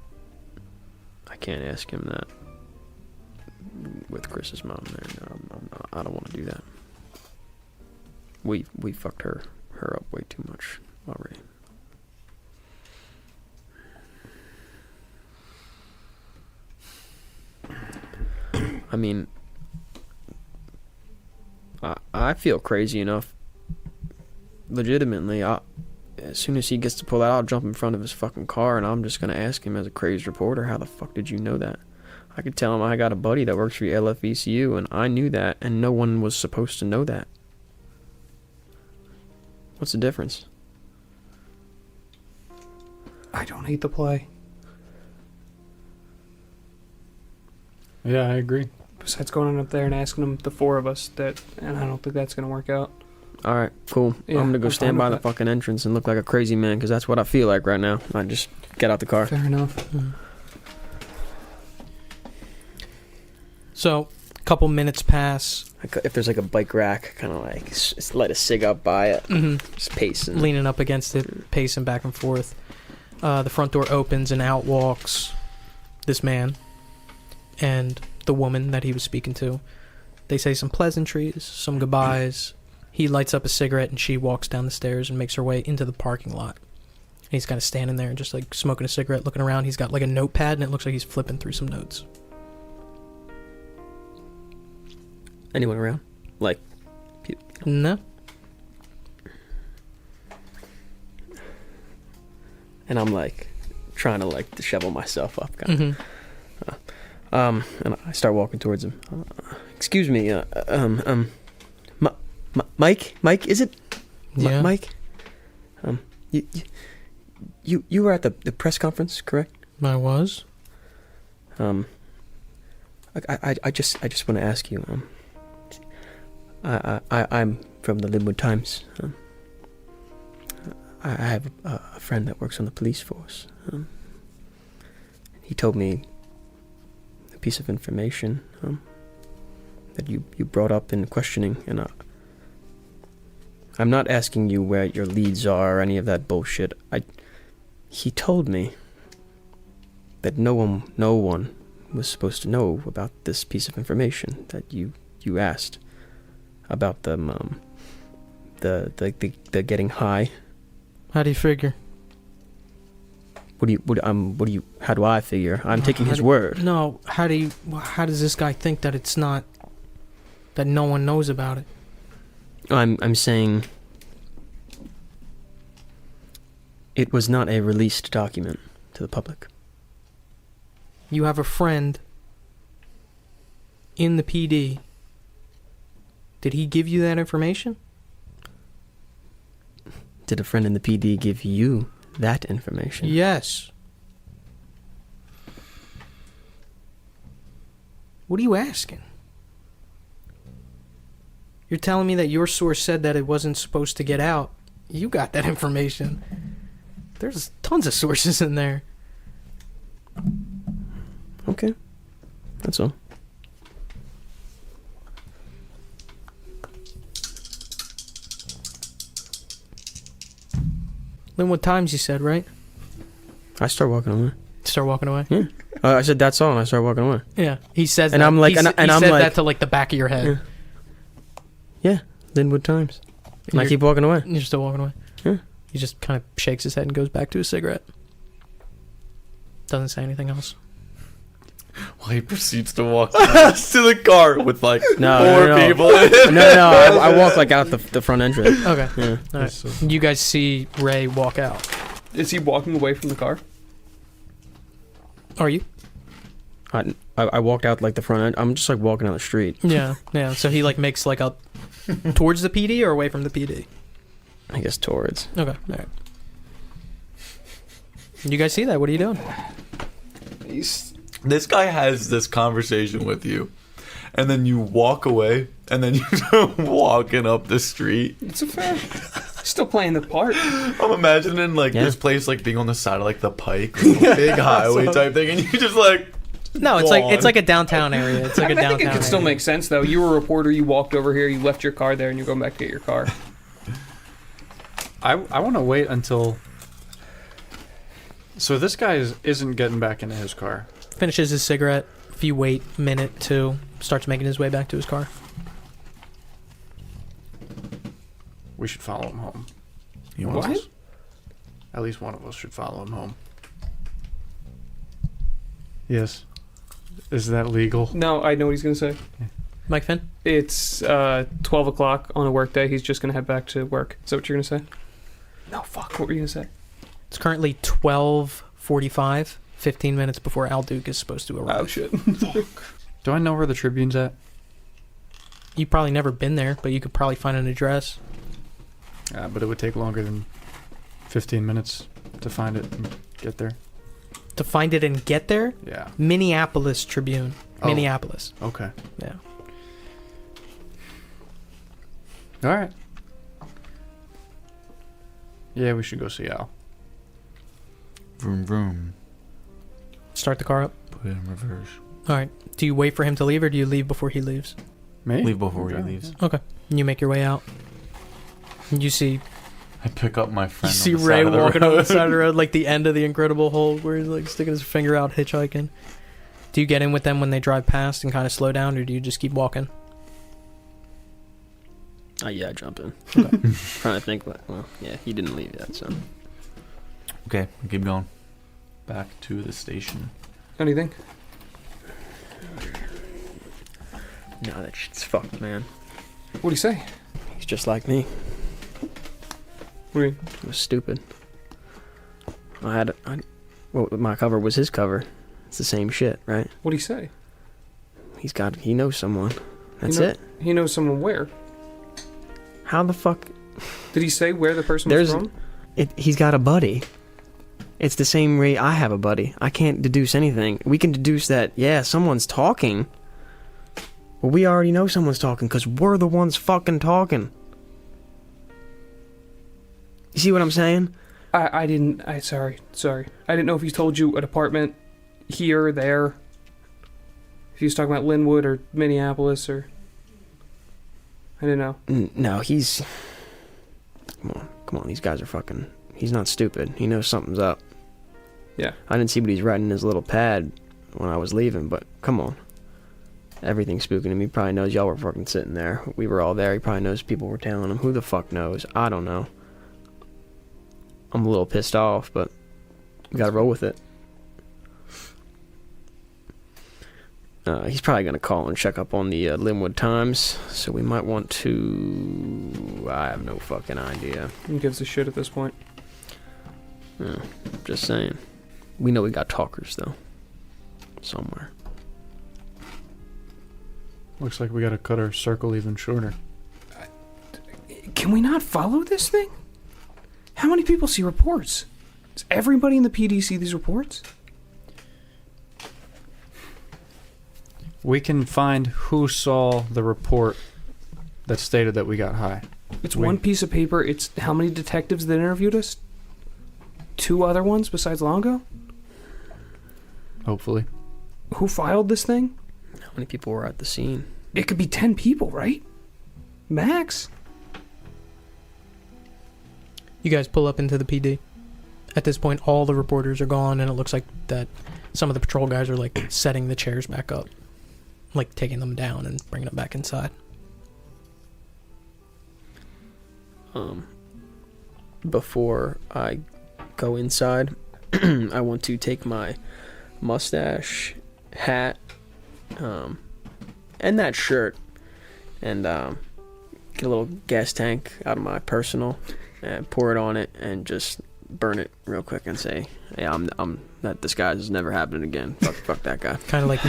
Speaker 5: ask him that with Chris's mom there. No, I don't want to do that. We fucked her up way too much already. I mean, I feel crazy enough. Legitimately, as soon as he gets to pull out, I'll jump in front of his fucking car and I'm just gonna ask him as a crazed reporter, how the fuck did you know that? I could tell him I got a buddy that works for LFVCU and I knew that and no one was supposed to know that. What's the difference?
Speaker 3: I don't hate the play.
Speaker 4: Yeah, I agree.
Speaker 3: Besides going up there and asking them, the four of us, and I don't think that's going to work out.
Speaker 5: All right, cool.
Speaker 3: Yeah,
Speaker 5: I'm gonna go
Speaker 3: I'm
Speaker 5: stand
Speaker 3: fine
Speaker 5: by
Speaker 3: with
Speaker 5: the
Speaker 3: that.
Speaker 5: fucking entrance and look like a crazy man because that's what I feel like right now. I just get out the car.
Speaker 3: Fair enough.
Speaker 2: So, a couple minutes pass.
Speaker 5: If there's like a bike rack, kind of like let a cig up by it, just pacing.
Speaker 2: Leaning up against it, pacing back and forth. The front door opens and out walks this man and the woman that he was speaking to. They say some pleasantries, some goodbyes. He lights up a cigarette and she walks down the stairs and makes her way into the parking lot. And he's kind of standing there and just like smoking a cigarette, looking around. He's got like a notepad and it looks like he's flipping through some notes.
Speaker 5: Anyone around? Like,
Speaker 2: No.
Speaker 5: and I'm like trying to like dishevel myself up, kind of. And I start walking towards him. Excuse me, Mike, is it?
Speaker 2: Yeah.
Speaker 5: Mike? You were at the press conference, correct?
Speaker 2: I was.
Speaker 5: I just want to ask you. I'm from the Linwood Times. I have a friend that works on the police force. He told me piece of information that you brought up in questioning, and I'm not asking you where your leads are or any of that bullshit. He told me that no one was supposed to know about this piece of information that you asked about them, the getting high.
Speaker 2: How do you figure?
Speaker 5: How do I figure? I'm taking his word.
Speaker 2: No, how does this guy think that it's not, that no one knows about it?
Speaker 5: I'm saying it was not a released document to the public.
Speaker 2: You have a friend in the PD. Did he give you that information?
Speaker 5: Did a friend in the PD give you that information?
Speaker 2: Yes. What are you asking? You're telling me that your source said that it wasn't supposed to get out. You got that information. There's tons of sources in there.
Speaker 5: Okay. That's all.
Speaker 2: Linwood Times, you said, right?
Speaker 5: I start walking away.
Speaker 2: Start walking away?
Speaker 5: Yeah. I said that's all, and I start walking away.
Speaker 2: Yeah. He says
Speaker 5: And
Speaker 2: that.
Speaker 5: I'm like-
Speaker 2: he
Speaker 5: and
Speaker 2: he
Speaker 5: I'm
Speaker 2: said
Speaker 5: like-
Speaker 2: that to like the back of your head.
Speaker 5: Yeah. Linwood Times. And I
Speaker 2: You're-
Speaker 5: keep walking away.
Speaker 2: You're still walking away?
Speaker 5: Yeah.
Speaker 2: He just kind of shakes his head and goes back to his cigarette. Doesn't say anything else.
Speaker 6: Well, he proceeds to walk to the car with like
Speaker 5: No,
Speaker 6: four people.
Speaker 5: No, I walk like out the front entrance.
Speaker 2: Okay.
Speaker 5: Yeah.
Speaker 2: All right. You guys see Ray walk out.
Speaker 3: Is he walking away from the car?
Speaker 2: Are you?
Speaker 5: I walked out like the front end. I'm just like walking down the street.
Speaker 2: Yeah. Yeah. So he like makes like a towards the PD or away from the PD?
Speaker 5: I guess towards.
Speaker 2: Okay. All right. You guys see that? What are you doing?
Speaker 6: This guy has this conversation with you, and then you walk away, and then you're walking up the street.
Speaker 3: It's a fair. Still playing the part.
Speaker 6: I'm imagining like this place like being on the side of like the Pike, like, a big highway type thing, and you just like.
Speaker 2: No, it's
Speaker 6: gone.
Speaker 2: like a downtown area. It's like a
Speaker 3: I
Speaker 2: downtown.
Speaker 3: think it could still
Speaker 2: area.
Speaker 3: make sense though. You were a reporter. You walked over here. You left your car there, and you're going back to get your car.
Speaker 4: I want to wait until. So this guy isn't getting back into his car.
Speaker 2: Finishes his cigarette. If you wait a minute, two, starts making his way back to his car.
Speaker 4: We should follow him home.
Speaker 6: He wants
Speaker 3: What?
Speaker 6: us.
Speaker 4: At least one of us should follow him home. Yes. Is that legal?
Speaker 3: No, I know what he's gonna say.
Speaker 2: Mike Finn?
Speaker 3: It's 12 o'clock on a work day. He's just gonna head back to work. Is that what you're gonna say? No, fuck. What were you gonna say?
Speaker 2: It's currently 12:45, 15 minutes before Al Duke is supposed to arrive.
Speaker 3: Oh shit.
Speaker 4: Do I know where the Tribune's at?
Speaker 2: You've probably never been there, but you could probably find an address.
Speaker 4: But it would take longer than 15 minutes to find it and get there.
Speaker 2: To find it and get there?
Speaker 4: Yeah.
Speaker 2: Minneapolis Tribune.
Speaker 4: Oh.
Speaker 2: Minneapolis.
Speaker 4: Okay.
Speaker 2: Yeah.
Speaker 4: All right. Yeah, we should go see Al.
Speaker 6: Vroom vroom.
Speaker 2: Start the car up.
Speaker 6: Put it in reverse.
Speaker 2: All right. Do you wait for him to leave, or do you leave before he leaves?
Speaker 4: Me?
Speaker 6: Leave before he
Speaker 4: Okay.
Speaker 6: leaves.
Speaker 2: Okay. And you make your way out. And you see
Speaker 6: I pick up my friend.
Speaker 2: You see
Speaker 6: on the
Speaker 2: Ray
Speaker 6: side of the
Speaker 2: walking on the
Speaker 6: road.
Speaker 2: side of the road, like the end of the Incredible Hulk, where he's like sticking his finger out, hitchhiking. Do you get in with them when they drive past and kind of slow down, or do you just keep walking?
Speaker 5: Yeah, I jump in.
Speaker 2: Okay.
Speaker 5: Trying to think, but well, yeah, he didn't leave yet, so.
Speaker 6: Okay, keep going. Back to the station.
Speaker 3: Anything?
Speaker 5: No, that shit's fucked, man.
Speaker 3: What do you say?
Speaker 5: He's just like me.
Speaker 3: What do you mean?
Speaker 5: He was stupid. Well, my cover was his cover. It's the same shit, right?
Speaker 3: What do you say?
Speaker 5: He knows someone. That's it.
Speaker 3: He knows someone where?
Speaker 5: How the fuck?
Speaker 3: Did he say where the person was from?
Speaker 5: He's got a buddy. It's the same way I have a buddy. I can't deduce anything. We can deduce that, yeah, someone's talking. Well, we already know someone's talking because we're the ones fucking talking. You see what I'm saying?
Speaker 3: Sorry. I didn't know if he told you an apartment here or there. If he was talking about Linwood or Minneapolis or... I didn't know.
Speaker 5: No, he's... Come on, these guys are fucking... He's not stupid. He knows something's up.
Speaker 3: Yeah.
Speaker 5: I didn't see what he's writing in his little pad when I was leaving, but come on. Everything's spooking him. He probably knows y'all were fucking sitting there. We were all there. He probably knows people were telling him. Who the fuck knows? I don't know. I'm a little pissed off, but we gotta roll with it. He's probably gonna call and check up on the Linwood Times, so we might want to... I have no fucking idea.
Speaker 3: Who gives a shit at this point?
Speaker 5: Just saying. We know we got talkers, though. Somewhere.
Speaker 4: Looks like we gotta cut our circle even shorter.
Speaker 3: Can we not follow this thing? How many people see reports? Does everybody in the PD see these reports?
Speaker 4: We can find who saw the report that stated that we got high.
Speaker 3: It's one piece of paper. It's how many detectives that interviewed us? 2 other ones besides Longo?
Speaker 4: Hopefully.
Speaker 3: Who filed this thing?
Speaker 5: How many people were at the scene?
Speaker 3: It could be 10 people, right? Max?
Speaker 2: You guys pull up into the PD. At this point, all the reporters are gone, and it looks like that some of the patrol guys are, like, setting the chairs back up. Like, taking them down and bringing them back inside.
Speaker 5: Before I go inside, I want to take my mustache, hat, and that shirt, and get a little gas tank out of my personal, and pour it on it, and just burn it real quick and say, "Hey, I'm that disguise is never happening again. Fuck that guy."
Speaker 2: Kind of like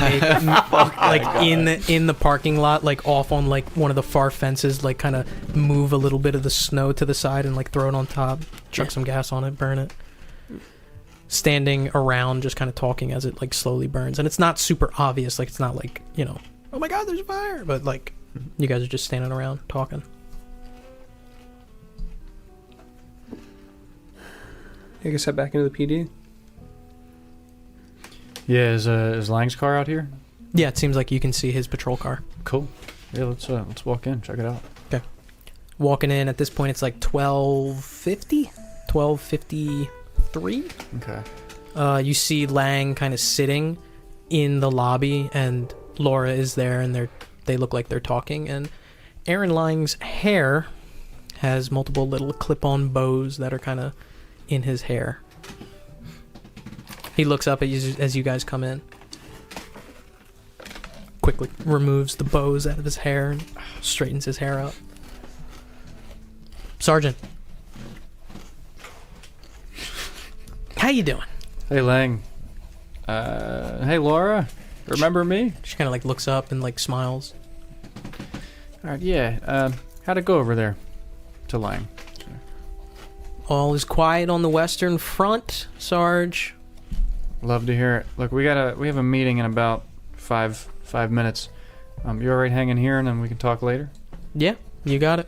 Speaker 2: in the parking lot, like off on like one of the far fences, like kind of move a little bit of the snow to the side and like throw it on top, chuck some gas on it, burn it. Standing around, just kind of talking as it like slowly burns, and it's not super obvious. Like it's not like, you know, oh my god, there's a fire, but like you guys are just standing around talking.
Speaker 3: I guess head back into the PD.
Speaker 4: Yeah, is Lang's car out here?
Speaker 2: Yeah, it seems like you can see his patrol car.
Speaker 4: Cool. Yeah, let's walk in, check it out.
Speaker 2: Okay. Walking in at this point, it's like 12:50, 12:53.
Speaker 4: Okay.
Speaker 2: You see Lang kind of sitting in the lobby, and Laura is there, and they look like they're talking. And Aaron Lang's hair has multiple little clip-on bows that are kind of in his hair. He looks up at you as you guys come in. Quickly removes the bows out of his hair and straightens his hair up. Sergeant. How you doing?
Speaker 4: Hey, Lang. Hey, Laura. Remember me?
Speaker 2: She kind of like looks up and like smiles.
Speaker 4: All right, yeah. How'd it go over there to Lang?
Speaker 2: All is quiet on the Western Front, Sarge.
Speaker 4: Love to hear it. Look, we have a meeting in about five minutes. You alright hanging here, and then we can talk later?
Speaker 2: Yeah, you got it.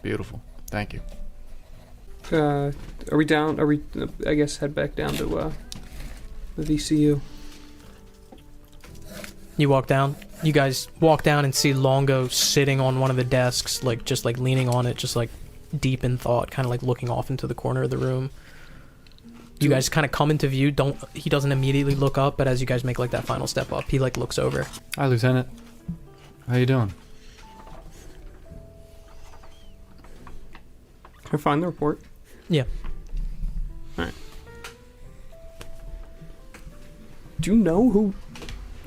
Speaker 4: Beautiful. Thank you.
Speaker 3: Are we down? Are we, I guess, head back down to the VCU.
Speaker 2: You walk down. You guys walk down and see Longo sitting on one of the desks, like just like leaning on it, just like deep in thought, kind of like looking off into the corner of the room. You guys kind of come into view. He doesn't immediately look up, but as you guys make like that final step up, he like looks over.
Speaker 4: Hi, Lieutenant. How you doing?
Speaker 3: Can I find the report?
Speaker 2: Yeah.
Speaker 3: Alright. Do you know who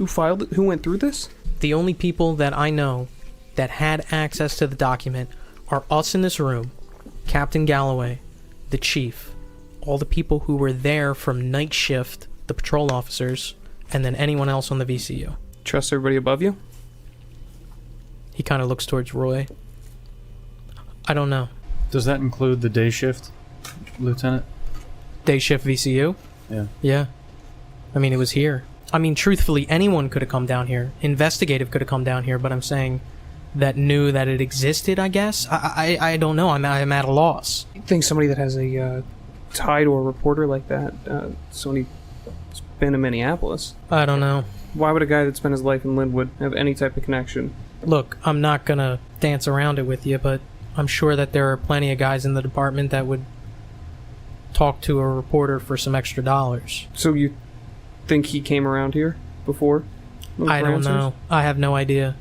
Speaker 3: filed it, who went through this?
Speaker 2: The only people that I know that had access to the document are us in this room, Captain Galloway, the chief, all the people who were there from night shift, the patrol officers, and then anyone else on the VCU.
Speaker 3: Trust everybody above you?
Speaker 2: He kind of looks towards Roy. I don't know.
Speaker 4: Does that include the day shift, Lieutenant?
Speaker 2: Day shift VCU?
Speaker 4: Yeah.
Speaker 2: Yeah. I mean, it was here. I mean, truthfully, anyone could have come down here. Investigative could have come down here, but I'm saying that knew that it existed, I guess? I don't know. I'm at a loss.
Speaker 3: I think somebody that has a tie to a reporter like that, somebody who's been in Minneapolis.
Speaker 2: I don't know.
Speaker 3: Why would a guy that spent his life in Linwood have any type of connection?
Speaker 2: Look, I'm not gonna dance around it with you, but I'm sure that there are plenty of guys in the department that would talk to a reporter for some extra dollars.
Speaker 3: So you think he came around here before?
Speaker 2: I don't know. I have no idea.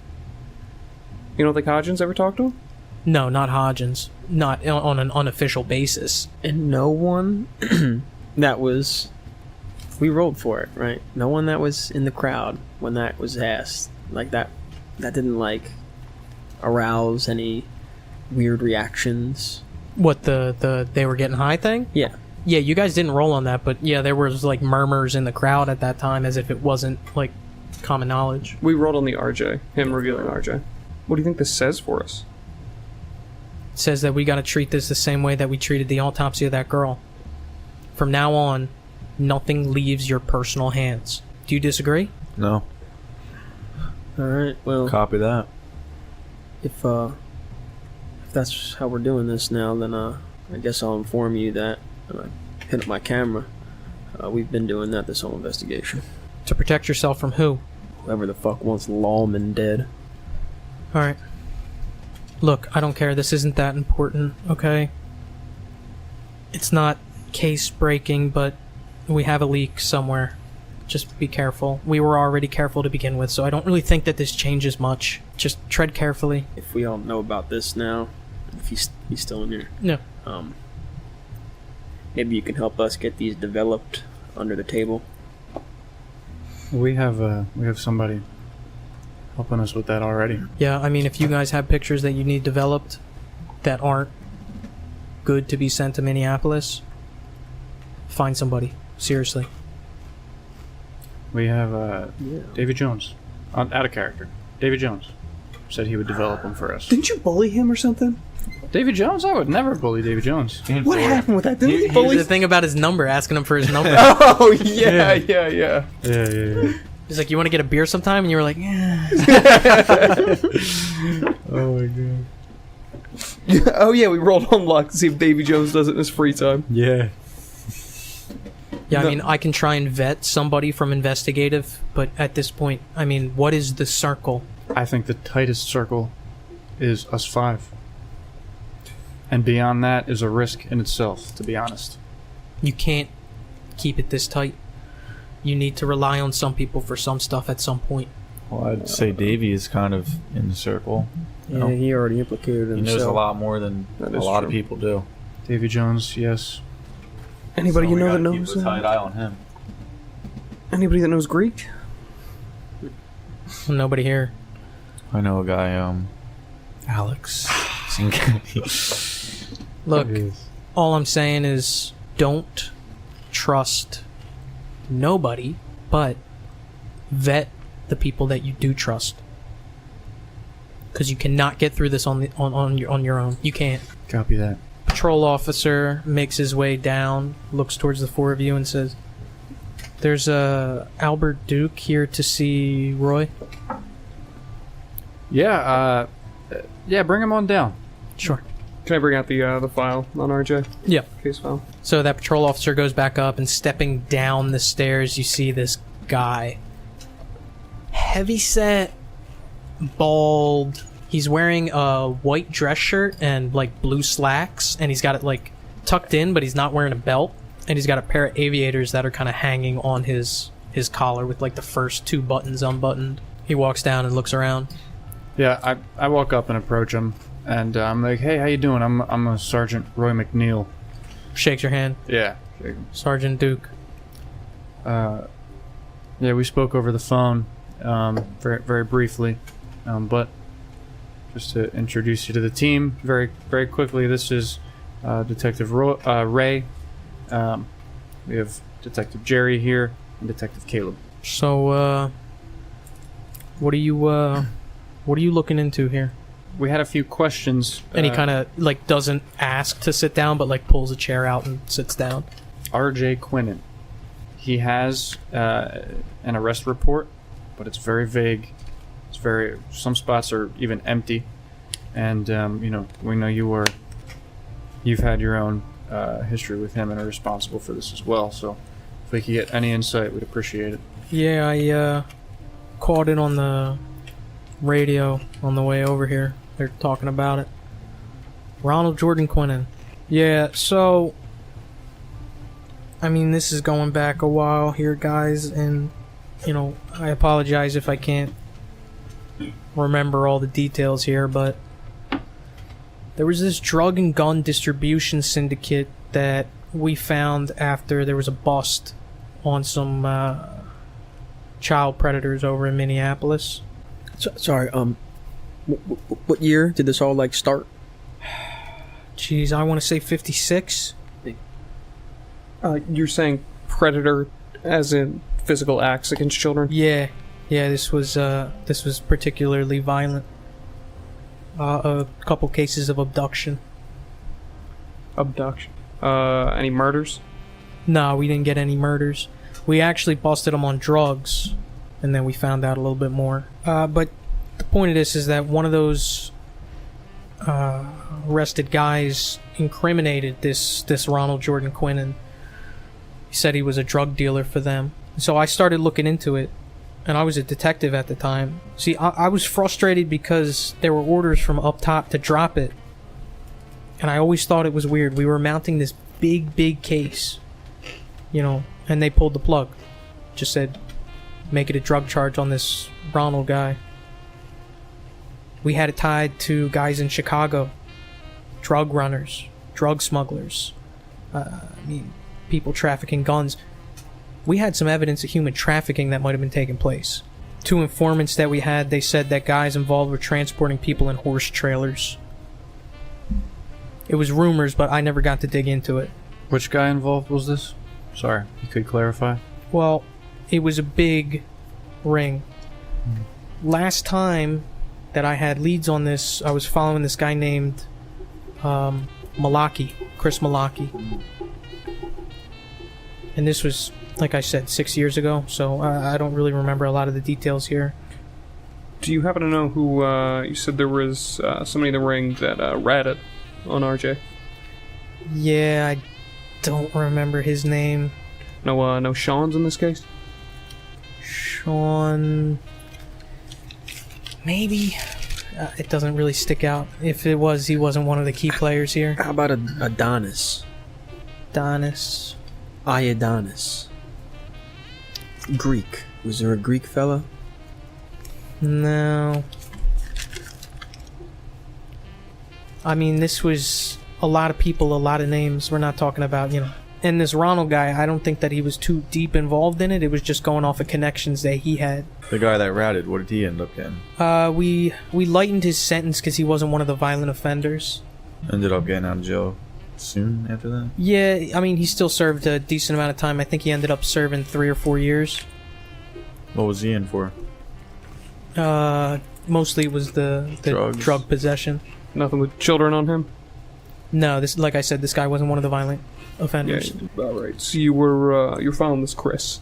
Speaker 3: You don't think Hodgins ever talked to him?
Speaker 2: No, not Hodgins. Not on an unofficial basis.
Speaker 5: And no one that was... We rolled for it, right? No one that was in the crowd when that was asked. Like, that didn't, like, arouse any weird reactions.
Speaker 2: What, the they were getting high thing?
Speaker 5: Yeah.
Speaker 2: Yeah, you guys didn't roll on that, but yeah, there was, like, murmurs in the crowd at that time as if it wasn't, like, common knowledge.
Speaker 3: We rolled on the RJ, him revealing RJ. What do you think this says for us?
Speaker 2: It says that we gotta treat this the same way that we treated the autopsy of that girl. From now on, nothing leaves your personal hands. Do you disagree?
Speaker 7: No.
Speaker 5: Alright, well...
Speaker 7: Copy that.
Speaker 5: If that's how we're doing this now, then I guess I'll inform you that, and I hit up my camera, we've been doing that this whole investigation.
Speaker 2: To protect yourself from who?
Speaker 5: Whoever the fuck wants Lawman dead.
Speaker 2: Alright. Look, I don't care. This isn't that important, okay? It's not case-breaking, but we have a leak somewhere. Just be careful. We were already careful to begin with, so I don't really think that this changes much. Just tread carefully.
Speaker 5: If we all know about this now, if he's still in here,
Speaker 2: No.
Speaker 5: maybe you can help us get these developed under the table.
Speaker 4: We have somebody helping us with that already.
Speaker 2: Yeah, I mean, if you guys have pictures that you need developed that aren't good to be sent to Minneapolis, find somebody. Seriously.
Speaker 4: We have David Jones, out of character. David Jones said he would develop them for us.
Speaker 3: Didn't you bully him or something?
Speaker 4: David Jones? I would never bully David Jones.
Speaker 3: What happened with that? Didn't he
Speaker 2: Here's
Speaker 3: bully?
Speaker 2: the thing about his number, asking him for his number.
Speaker 3: Oh, yeah.
Speaker 4: Yeah.
Speaker 2: He's like, you want to get a beer sometime? And you were like, yeah.
Speaker 4: Oh my god.
Speaker 3: Oh, yeah, we rolled on luck to see if Davy Jones does it in his free time.
Speaker 4: Yeah.
Speaker 2: Yeah, I
Speaker 3: No.
Speaker 2: mean, I can try and vet somebody from investigative, but at this point, I mean, what is the circle?
Speaker 4: I think the tightest circle is us five. And beyond that is a risk in itself, to be honest.
Speaker 2: You can't keep it this tight. You need to rely on some people for some stuff at some point.
Speaker 7: Well, I'd say Davey is kind of in the circle. You know,
Speaker 5: he already implicated
Speaker 7: he
Speaker 5: himself.
Speaker 7: knows a lot more than
Speaker 3: That
Speaker 7: a
Speaker 3: is
Speaker 7: lot
Speaker 3: true.
Speaker 7: of people do.
Speaker 4: Davy Jones, yes.
Speaker 3: Anybody
Speaker 7: So
Speaker 3: you
Speaker 7: we
Speaker 3: know that
Speaker 7: gotta
Speaker 3: knows?
Speaker 7: keep a tight eye on him.
Speaker 3: Anybody that knows Greek?
Speaker 2: Nobody here.
Speaker 7: I know a guy, Alex.
Speaker 2: Look, all I'm saying is don't trust nobody, but vet the people that you do trust. Because you cannot get through this on your own. You can't.
Speaker 4: Copy that.
Speaker 2: Patrol officer makes his way down, looks towards the four of you, and says, "There's Albert Duke here to see Roy."
Speaker 4: Yeah, bring him on down.
Speaker 2: Sure.
Speaker 3: Can I bring out the file on RJ?
Speaker 2: Yeah.
Speaker 3: Case file.
Speaker 2: So that patrol officer goes back up, and stepping down the stairs, you see this guy. Heavyset, bald. He's wearing a white dress shirt and like blue slacks, and he's got it like tucked in, but he's not wearing a belt. And he's got a pair of aviators that are kind of hanging on his collar with like the first two buttons unbuttoned. He walks down and looks around.
Speaker 4: Yeah, I walk up and approach him, and I'm like, "Hey, how you doing? I'm a Sergeant Roy McNeil."
Speaker 2: Shakes your hand.
Speaker 4: Yeah.
Speaker 2: Sergeant Duke.
Speaker 4: Yeah, we spoke over the phone, very very briefly, but just to introduce you to the team very very quickly, this is Detective Ray. We have Detective Jerry here and Detective Caleb.
Speaker 2: So, what are you looking into here?
Speaker 4: We had a few questions.
Speaker 2: And he kind of like doesn't ask to sit down, but like pulls a chair out and sits down.
Speaker 4: R.J. Quinnen. He has an arrest report, but it's very vague. It's very. Some spots are even empty, and we know you've had your own history with him and are responsible for this as well. So, if we could get any insight, we'd appreciate it.
Speaker 2: Yeah, caught it on the radio on the way over here. They're talking about it. Ronald Jordan Quinnen. Yeah, so I mean, this is going back a while here, guys, and I apologize if I can't remember all the details here, but there was this drug and gun distribution syndicate that we found after there was a bust on some child predators over in Minneapolis.
Speaker 5: Sorry, what year did this all start?
Speaker 2: Jeez, I want to say 56.
Speaker 3: You're saying predator as in physical acts against children?
Speaker 2: Yeah, this was particularly violent. A couple cases of abduction.
Speaker 3: Abduction. Any murders?
Speaker 2: No, we didn't get any murders. We actually busted them on drugs, and then we found out a little bit more. But the point of this is that one of those arrested guys incriminated this Ronald Jordan Quinnen. He said he was a drug dealer for them. So I started looking into it, and I was a detective at the time. See, I was frustrated because there were orders from up top to drop it, and I always thought it was weird. We were mounting this big case, and they pulled the plug. Just said, make it a drug charge on this Ronald guy. We had it tied to guys in Chicago, drug runners, drug smugglers, people trafficking guns. We had some evidence of human trafficking that might have been taking place. 2 informants that we had, they said that guys involved were transporting people in horse trailers. It was rumors, but I never got to dig into it.
Speaker 4: Which guy involved was this? Sorry, you could clarify?
Speaker 2: Well, it was a big ring. Last time that I had leads on this, I was following this guy named Malaki, Chris Malaki. And this was, like I said, 6 years ago, so I don't really remember a lot of the details here.
Speaker 3: Do you happen to know who, you said there was somebody in the ring that ratted on RJ?
Speaker 2: Yeah, I don't remember his name.
Speaker 3: No Sean's in this case?
Speaker 2: Sean... Maybe? It doesn't really stick out. If it was, he wasn't one of the key players here.
Speaker 5: How about Adonis?
Speaker 2: Adonis.
Speaker 5: Adonis. Greek. Was there a Greek fella?
Speaker 2: No. I mean, this was a lot of people, a lot of names. We're not talking about, And this Ronald guy, I don't think that he was too deep involved in it. It was just going off of connections that he had.
Speaker 7: The guy that ratted, what did he end up getting?
Speaker 2: We lightened his sentence because he wasn't one of the violent offenders.
Speaker 7: Ended up getting out of jail soon after that?
Speaker 2: Yeah, I mean, he still served a decent amount of time. I think he ended up serving 3 or 4 years.
Speaker 7: What was he in for?
Speaker 2: Mostly it was the drug possession.
Speaker 3: Nothing with children on him?
Speaker 2: No, this, like I said, this guy wasn't one of the violent offenders.
Speaker 3: Yeah, alright. So you were following this Chris.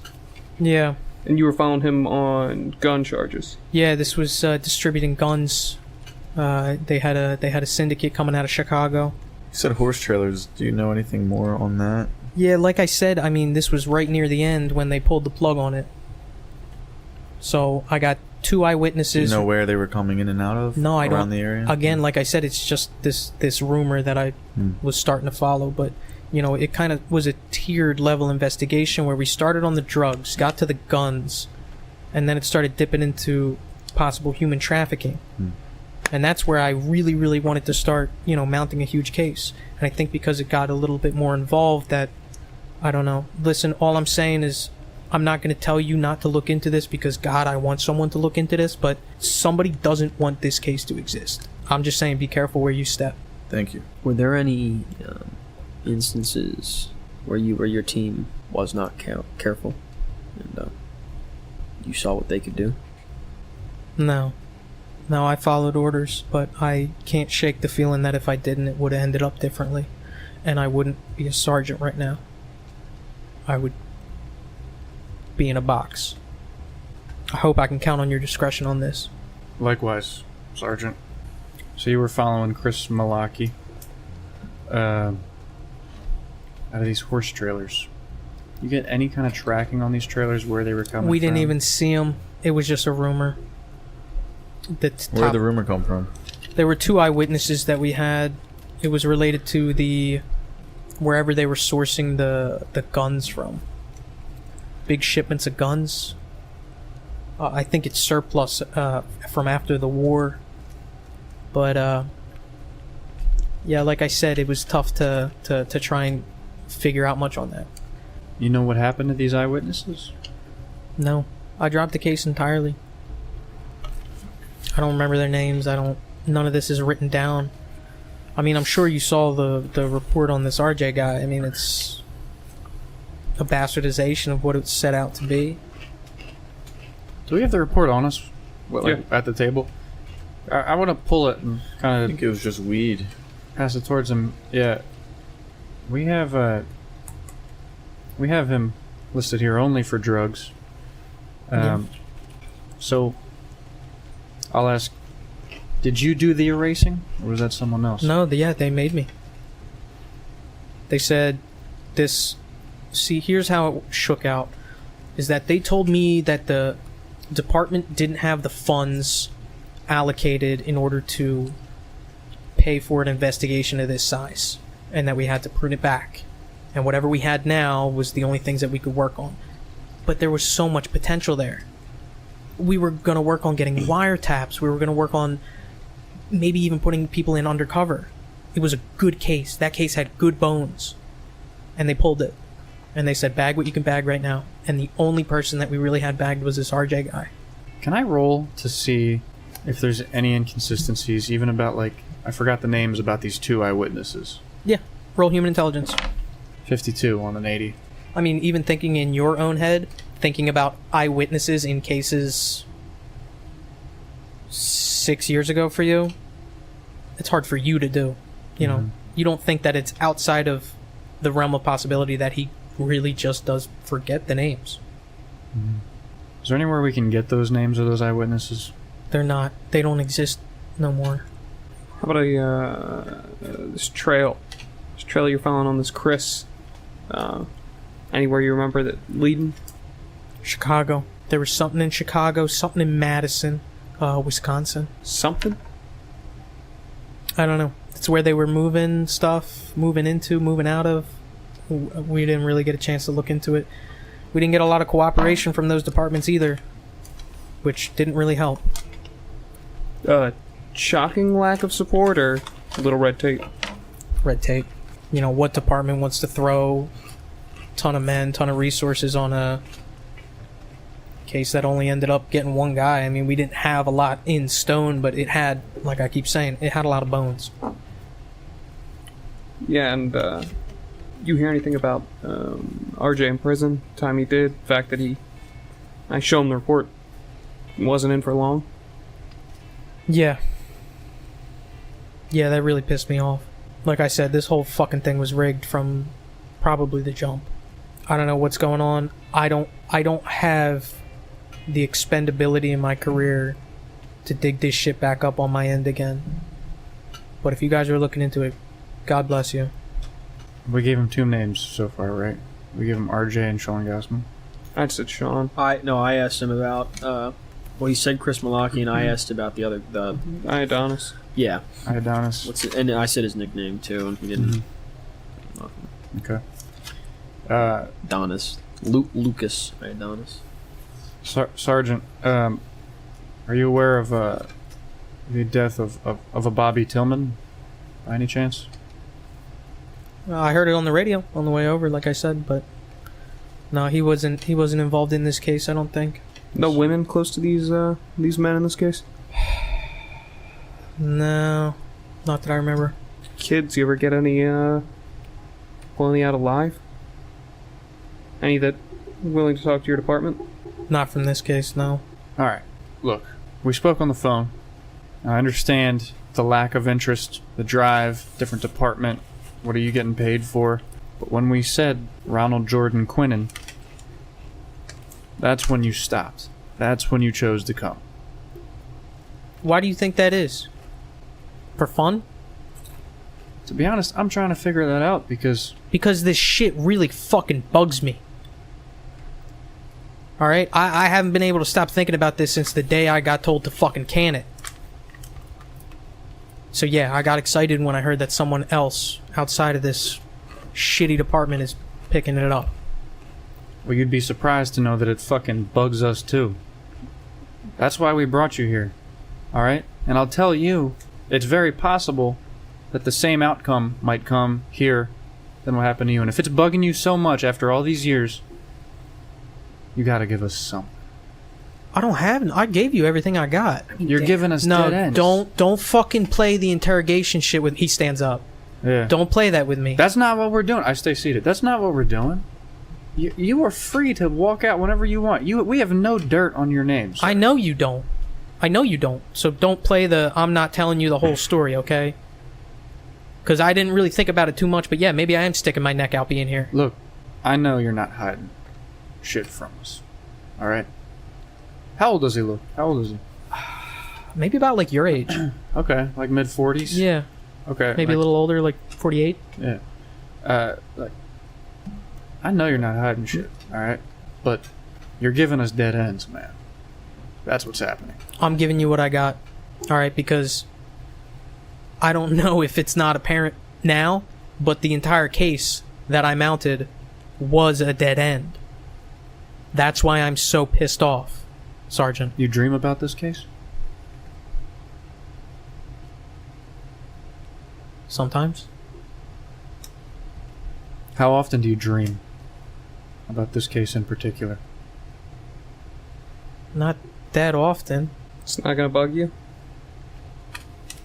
Speaker 2: Yeah.
Speaker 3: And you were following him on gun charges.
Speaker 2: Yeah, this was distributing guns. They had a syndicate coming out of Chicago.
Speaker 7: You said horse trailers. Do you know anything more on that?
Speaker 2: Yeah, like I said, I mean, this was right near the end when they pulled the plug on it. So I got 2 eyewitnesses.
Speaker 7: Do you know where they were coming in and out of?
Speaker 2: No, I don't.
Speaker 7: Around the area?
Speaker 2: Again, like I said, it's just this rumor that I was starting to follow, but it kind of was a tiered level investigation where we started on the drugs, got to the guns, and then it started dipping into possible human trafficking. And that's where I really, really wanted to start, mounting a huge case. And I think because it got a little bit more involved that, I don't know. Listen, all I'm saying is I'm not going to tell you not to look into this because, God, I want someone to look into this, but somebody doesn't want this case to exist. I'm just saying be careful where you step.
Speaker 7: Thank you.
Speaker 5: Were there any instances where your team was not careful and you saw what they could do?
Speaker 2: No, I followed orders, but I can't shake the feeling that if I didn't, it would have ended up differently, and I wouldn't be a sergeant right now. I would be in a box. I hope I can count on your discretion on this.
Speaker 4: Likewise, Sergeant. So you were following Chris Malaki out of these horse trailers. You get any kind of tracking on these trailers where they were coming from?
Speaker 2: We didn't even see them. It was just a rumor.
Speaker 7: Where'd the rumor come from?
Speaker 2: There were 2 eyewitnesses that we had. It was related to wherever they were sourcing the guns from. Big shipments of guns. I think it's surplus from after the war. But yeah, like I said, it was tough to try and figure out much on that.
Speaker 4: You know what happened to these eyewitnesses?
Speaker 2: No, I dropped the case entirely. I don't remember their names. None of this is written down. I mean, I'm sure you saw the report on this RJ guy. I mean, it's a bastardization of what it set out to be.
Speaker 4: Do we have the report on us? What, like,
Speaker 3: Yeah.
Speaker 4: at the table? I want to pull it and
Speaker 7: I
Speaker 4: kind
Speaker 7: think it was just weed.
Speaker 4: of pass it towards him. Yeah. We have him listed here only for drugs.
Speaker 2: Yeah.
Speaker 4: So I'll ask, did you do the erasing, or was that someone else?
Speaker 2: No, they made me. They said this. See, here's how it shook out. Is that they told me that the department didn't have the funds allocated in order to pay for an investigation of this size, and that we had to prune it back, and whatever we had now was the only things that we could work on. But there was so much potential there. We were going to work on getting wiretaps. We were going to work on maybe even putting people in undercover. It was a good case. That case had good bones. And they pulled it. And they said, bag what you can bag right now. And the only person that we really had bagged was this RJ guy.
Speaker 4: Can I roll to see if there's any inconsistencies, even about, like, I forgot the names about these 2 eyewitnesses.
Speaker 2: Yeah. Roll human intelligence.
Speaker 4: 52 on an 80.
Speaker 2: I mean, even thinking in your own head, thinking about eyewitnesses in cases 6 years ago for you, it's hard for you to do. You know, you don't think that it's outside of the realm of possibility that he really just does forget the names.
Speaker 4: Is there anywhere we can get those names of those eyewitnesses?
Speaker 2: They don't exist no more.
Speaker 3: How about this trail you're following on this Chris? Anywhere you remember that leading?
Speaker 2: Chicago. There was something in Chicago, something in Madison, Wisconsin.
Speaker 3: Something?
Speaker 2: I don't know. It's where they were moving stuff, moving into, moving out of. We didn't really get a chance to look into it. We didn't get a lot of cooperation from those departments either, which didn't really help.
Speaker 3: Shocking lack of support or a little red tape?
Speaker 2: Red tape. You know, what department wants to throw ton of men, ton of resources on a case that only ended up getting one guy? I mean, we didn't have a lot in stone, but it had, like I keep saying, it had a lot of bones.
Speaker 3: Yeah, and you hear anything about RJ in prison? Time he did, the fact that I show him the report, wasn't in for long.
Speaker 2: Yeah, that really pissed me off. Like I said, this whole fucking thing was rigged from probably the jump. I don't know what's going on. I don't have the expendability in my career to dig this shit back up on my end again. But if you guys are looking into it, God bless you.
Speaker 4: We gave him 2 names so far, right? We gave him RJ and Sean Gassman.
Speaker 3: I said Sean.
Speaker 5: I asked him about well, he said Chris Malaki, and I asked about the other
Speaker 3: Adonis.
Speaker 5: yeah.
Speaker 4: Adonis.
Speaker 5: What's it? And I said his nickname too, and he didn't.
Speaker 4: Okay.
Speaker 5: Adonis. Lucas Adonis.
Speaker 4: Sergeant, are you aware of the death of a Bobby Tillman, by any chance?
Speaker 2: I heard it on the radio on the way over, like I said, but no, he wasn't involved in this case, I don't think.
Speaker 3: No women close to these men in this case?
Speaker 2: No, not that I remember.
Speaker 3: Kids, you ever get any pull any out alive? Any that are willing to talk to your department?
Speaker 2: Not from this case, no.
Speaker 4: Alright, look, we spoke on the phone. I understand the lack of interest, the drive, different department, what are you getting paid for? But when we said Ronald Jordan Quinnen, that's when you stopped. That's when you chose to come.
Speaker 2: Why do you think that is? For fun?
Speaker 4: To be honest, I'm trying to figure that out because
Speaker 2: Because this shit really fucking bugs me. Alright? I haven't been able to stop thinking about this since the day I got told to fucking can it. So yeah, I got excited when I heard that someone else outside of this shitty department is picking it up.
Speaker 4: Well, you'd be surprised to know that it fucking bugs us too. That's why we brought you here. Alright? And I'll tell you, it's very possible that the same outcome might come here than what happened to you. And if it's bugging you so much after all these years, you gotta give us something.
Speaker 2: I gave you everything I got.
Speaker 4: You're giving us dead ends.
Speaker 2: Don't fucking play the interrogation shit with... He stands up.
Speaker 4: Yeah.
Speaker 2: Don't play that with me.
Speaker 4: That's not what we're doing. I stay seated. That's not what we're doing. You are free to walk out whenever you want. We have no dirt on your name, sir.
Speaker 2: I know you don't. So don't play the I'm not telling you the whole story, okay? Because I didn't really think about it too much, but yeah, maybe I am sticking my neck out being here.
Speaker 4: Look, I know you're not hiding shit from us. Alright? How old does he look? How old is he?
Speaker 2: Maybe about like your age.
Speaker 4: Okay, like mid-40s?
Speaker 2: Yeah.
Speaker 4: Okay.
Speaker 2: Maybe a little older, like 48.
Speaker 4: Yeah. Like, I know you're not hiding shit, alright? But you're giving us dead ends, man. That's what's happening.
Speaker 2: I'm giving you what I got, alright, because I don't know if it's not apparent now, but the entire case that I mounted was a dead end. That's why I'm so pissed off, Sergeant.
Speaker 4: You dream about this case?
Speaker 2: Sometimes.
Speaker 4: How often do you dream about this case in particular?
Speaker 2: Not that often.
Speaker 3: It's not gonna bug you?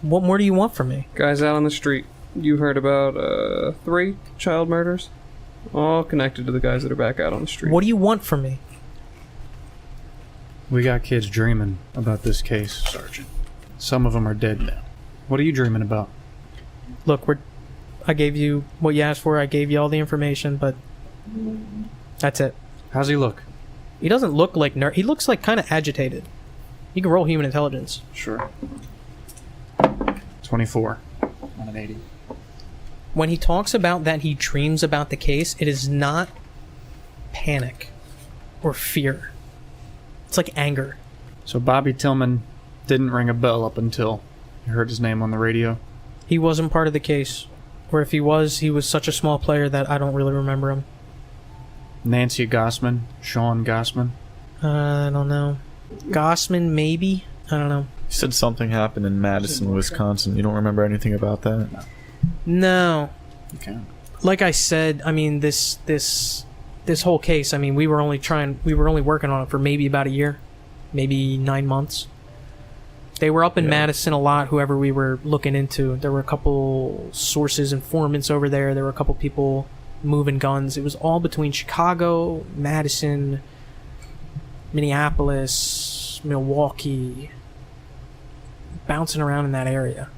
Speaker 2: What more do you want from me?
Speaker 3: Guys out on the street. You heard about 3 child murders? All connected to the guys that are back out on the street.
Speaker 2: What do you want from me?
Speaker 4: We got kids dreaming about this case, Sergeant. Some of them are dead now. What are you dreaming about?
Speaker 2: Look, I gave you what you asked for. I gave you all the information, but that's it.
Speaker 4: How's he look?
Speaker 2: He doesn't look like he looks like kind of agitated. You can roll human intelligence.
Speaker 4: Sure. 24 on an 80.
Speaker 2: When he talks about that he dreams about the case, it is not panic or fear. It's like anger.
Speaker 4: So Bobby Tillman didn't ring a bell up until you heard his name on the radio?
Speaker 2: He wasn't part of the case. Or if he was such a small player that I don't really remember him.
Speaker 4: Nancy Gossman? Sean Gossman?
Speaker 2: I don't know. Gossman, maybe? I don't know.
Speaker 7: You said something happened in Madison, Wisconsin. You don't remember anything about that?
Speaker 2: No.
Speaker 4: You can.
Speaker 2: Like I said, I mean, this whole case, I mean, we were only working on it for maybe about a year. Maybe 9 months. They were up in Madison a lot, whoever we were looking into. There were a couple sources, informants over there. There were a couple people moving guns. It was all between Chicago, Madison, Minneapolis, Milwaukee, bouncing around in that area.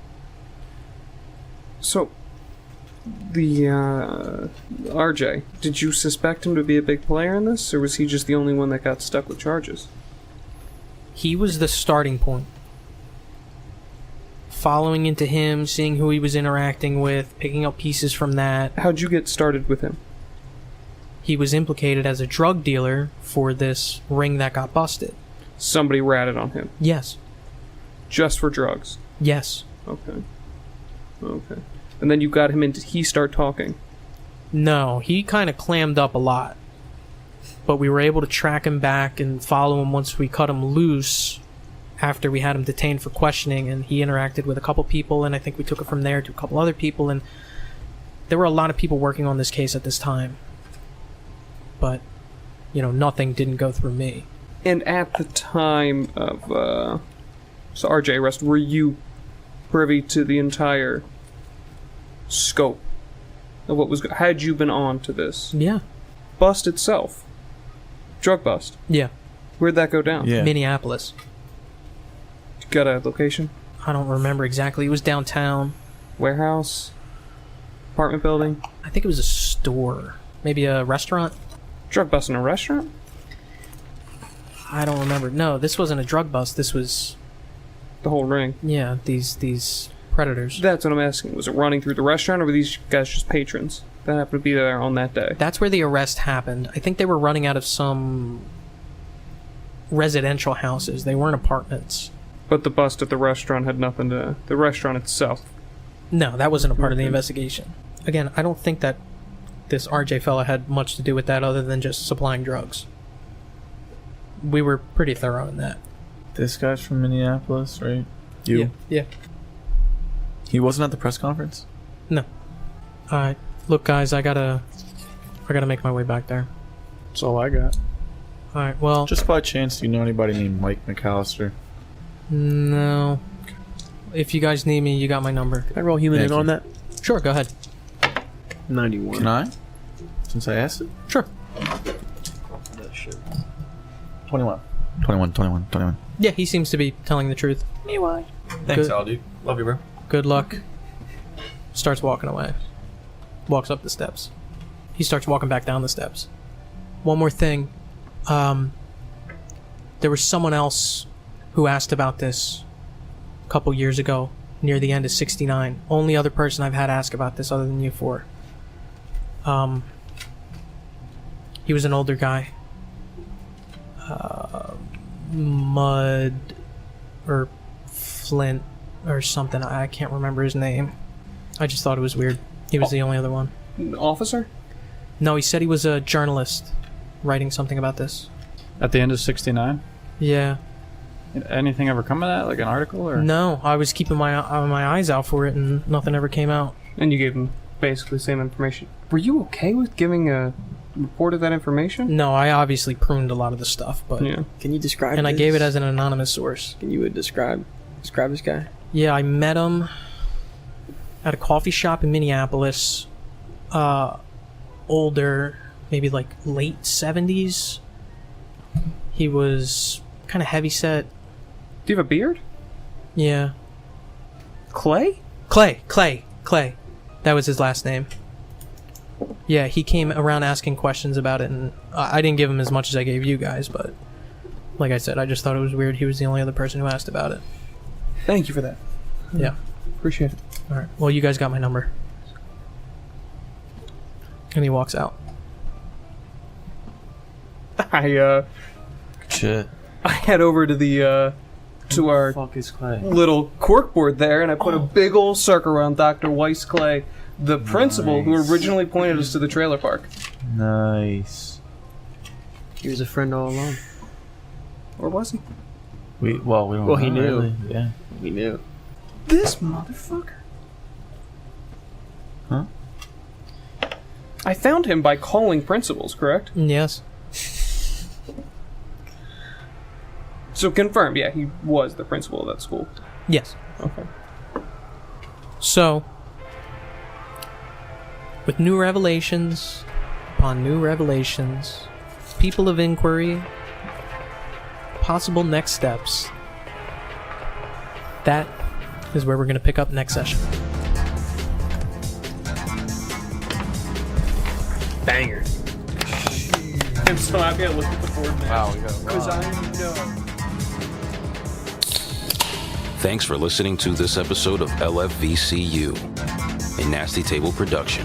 Speaker 3: So, the RJ, did you suspect him to be a big player in this, or was he just the only one that got stuck with charges?
Speaker 2: He was the starting point. Following into him, seeing who he was interacting with, picking up pieces from that.
Speaker 3: How'd you get started with him?
Speaker 2: He was implicated as a drug dealer for this ring that got busted.
Speaker 3: Somebody ratted on him?
Speaker 2: Yes.
Speaker 3: Just for drugs?
Speaker 2: Yes.
Speaker 3: Okay. And then you got him in, did he start talking?
Speaker 2: No, he kind of clammed up a lot. But we were able to track him back and follow him once we cut him loose after we had him detained for questioning, and he interacted with a couple people, and I think we took it from there to a couple other people, and there were a lot of people working on this case at this time. But, nothing didn't go through me.
Speaker 3: And at the time of RJ arrest, were you privy to the entire scope of what was... Had you been on to this?
Speaker 2: Yeah.
Speaker 3: Bust itself? Drug bust?
Speaker 2: Yeah.
Speaker 3: Where'd that go down?
Speaker 7: Yeah.
Speaker 2: Minneapolis.
Speaker 3: Got a location?
Speaker 2: I don't remember exactly. It was downtown.
Speaker 3: Warehouse? Apartment building?
Speaker 2: I think it was a store. Maybe a restaurant?
Speaker 3: Drug bust in a restaurant?
Speaker 2: I don't remember. No, this wasn't a drug bust. This was...
Speaker 3: The whole ring?
Speaker 2: Yeah, these predators.
Speaker 3: That's what I'm asking. Was it running through the restaurant, or were these guys just patrons that happened to be there on that day?
Speaker 2: That's where the arrest happened. I think they were running out of some residential houses. They weren't apartments.
Speaker 3: But the bust at the restaurant had nothing to... The restaurant itself.
Speaker 2: No, that wasn't a part of the investigation. Again, I don't think that this RJ fella had much to do with that other than just supplying drugs. We were pretty thorough in that.
Speaker 7: This guy's from Minneapolis, right? You?
Speaker 2: Yeah.
Speaker 7: He wasn't at the press conference?
Speaker 2: No. Alright. Look, guys, I gotta make my way back there.
Speaker 3: That's all I got.
Speaker 2: Alright, well...
Speaker 7: Just by chance, do you know anybody named Mike McCallister?
Speaker 2: No. If you guys need me, you got my number.
Speaker 5: Can I roll human
Speaker 7: Thank
Speaker 5: in on
Speaker 7: you.
Speaker 5: that?
Speaker 2: Sure, go ahead.
Speaker 5: 91.
Speaker 7: Can I? Since I asked it?
Speaker 2: Sure.
Speaker 7: 21.
Speaker 2: Yeah, he seems to be telling the truth.
Speaker 7: Thanks,
Speaker 2: Good.
Speaker 7: Al, dude. Love you, bro.
Speaker 2: Good luck. Starts walking away. Walks up the steps. He starts walking back down the steps. One more thing. There was someone else who asked about this a couple years ago, near the end of 69. Only other person I've had ask about this other than you four. He was an older guy. Mud or Flint or something. I can't remember his name. I just thought it was weird. He was the only other one.
Speaker 3: Officer?
Speaker 2: No, he said he was a journalist writing something about this.
Speaker 4: At the end of 69?
Speaker 2: Yeah.
Speaker 4: Anything ever come of that? Like an article? Or?
Speaker 2: No, I was keeping my eyes out for it and nothing ever came out.
Speaker 3: And you gave him basically the same information. Were you okay with giving a report of that information?
Speaker 2: No, I obviously pruned a lot of the stuff, but
Speaker 3: Yeah.
Speaker 5: Can you describe
Speaker 2: and I
Speaker 5: this?
Speaker 2: gave it as an anonymous source.
Speaker 5: Can you describe this guy?
Speaker 2: Yeah, I met him at a coffee shop in Minneapolis. Older, maybe like late 70s. He was kind of heavy set.
Speaker 3: Do you have a beard?
Speaker 2: Yeah.
Speaker 3: Clay?
Speaker 2: Clay. That was his last name. Yeah, he came around asking questions about it, and I didn't give him as much as I gave you guys, but like I said, I just thought it was weird. He was the only other person who asked about it.
Speaker 3: Thank you for that.
Speaker 2: Yeah.
Speaker 3: Appreciate it.
Speaker 2: Alright. Well, you guys got my number. And he walks out.
Speaker 7: Shit.
Speaker 3: I head over to the to our
Speaker 7: Fuck is Clay?
Speaker 3: little corkboard there, and I put a big old circle around Dr. Weiss Clay, the principal who originally pointed us to the trailer park.
Speaker 7: Nice.
Speaker 5: He was a friend all along.
Speaker 3: Or was he?
Speaker 7: We don't
Speaker 5: Well, he
Speaker 7: know,
Speaker 5: knew.
Speaker 7: really. Yeah.
Speaker 5: We knew.
Speaker 3: This motherfucker.
Speaker 7: Huh?
Speaker 3: I found him by calling principals, correct?
Speaker 2: Yes.
Speaker 3: So confirmed, yeah, he was the principal of that school.
Speaker 2: Yes.
Speaker 3: Okay.
Speaker 2: So, with new revelations upon new revelations, people of inquiry, possible next steps, that is where we're going to pick up next session.
Speaker 5: Banger.
Speaker 3: I'm so happy I looked at the board now.
Speaker 4: Wow, we got
Speaker 3: Because I know.
Speaker 1: Thanks for listening to this episode of LFVCU, a Nasty Table production.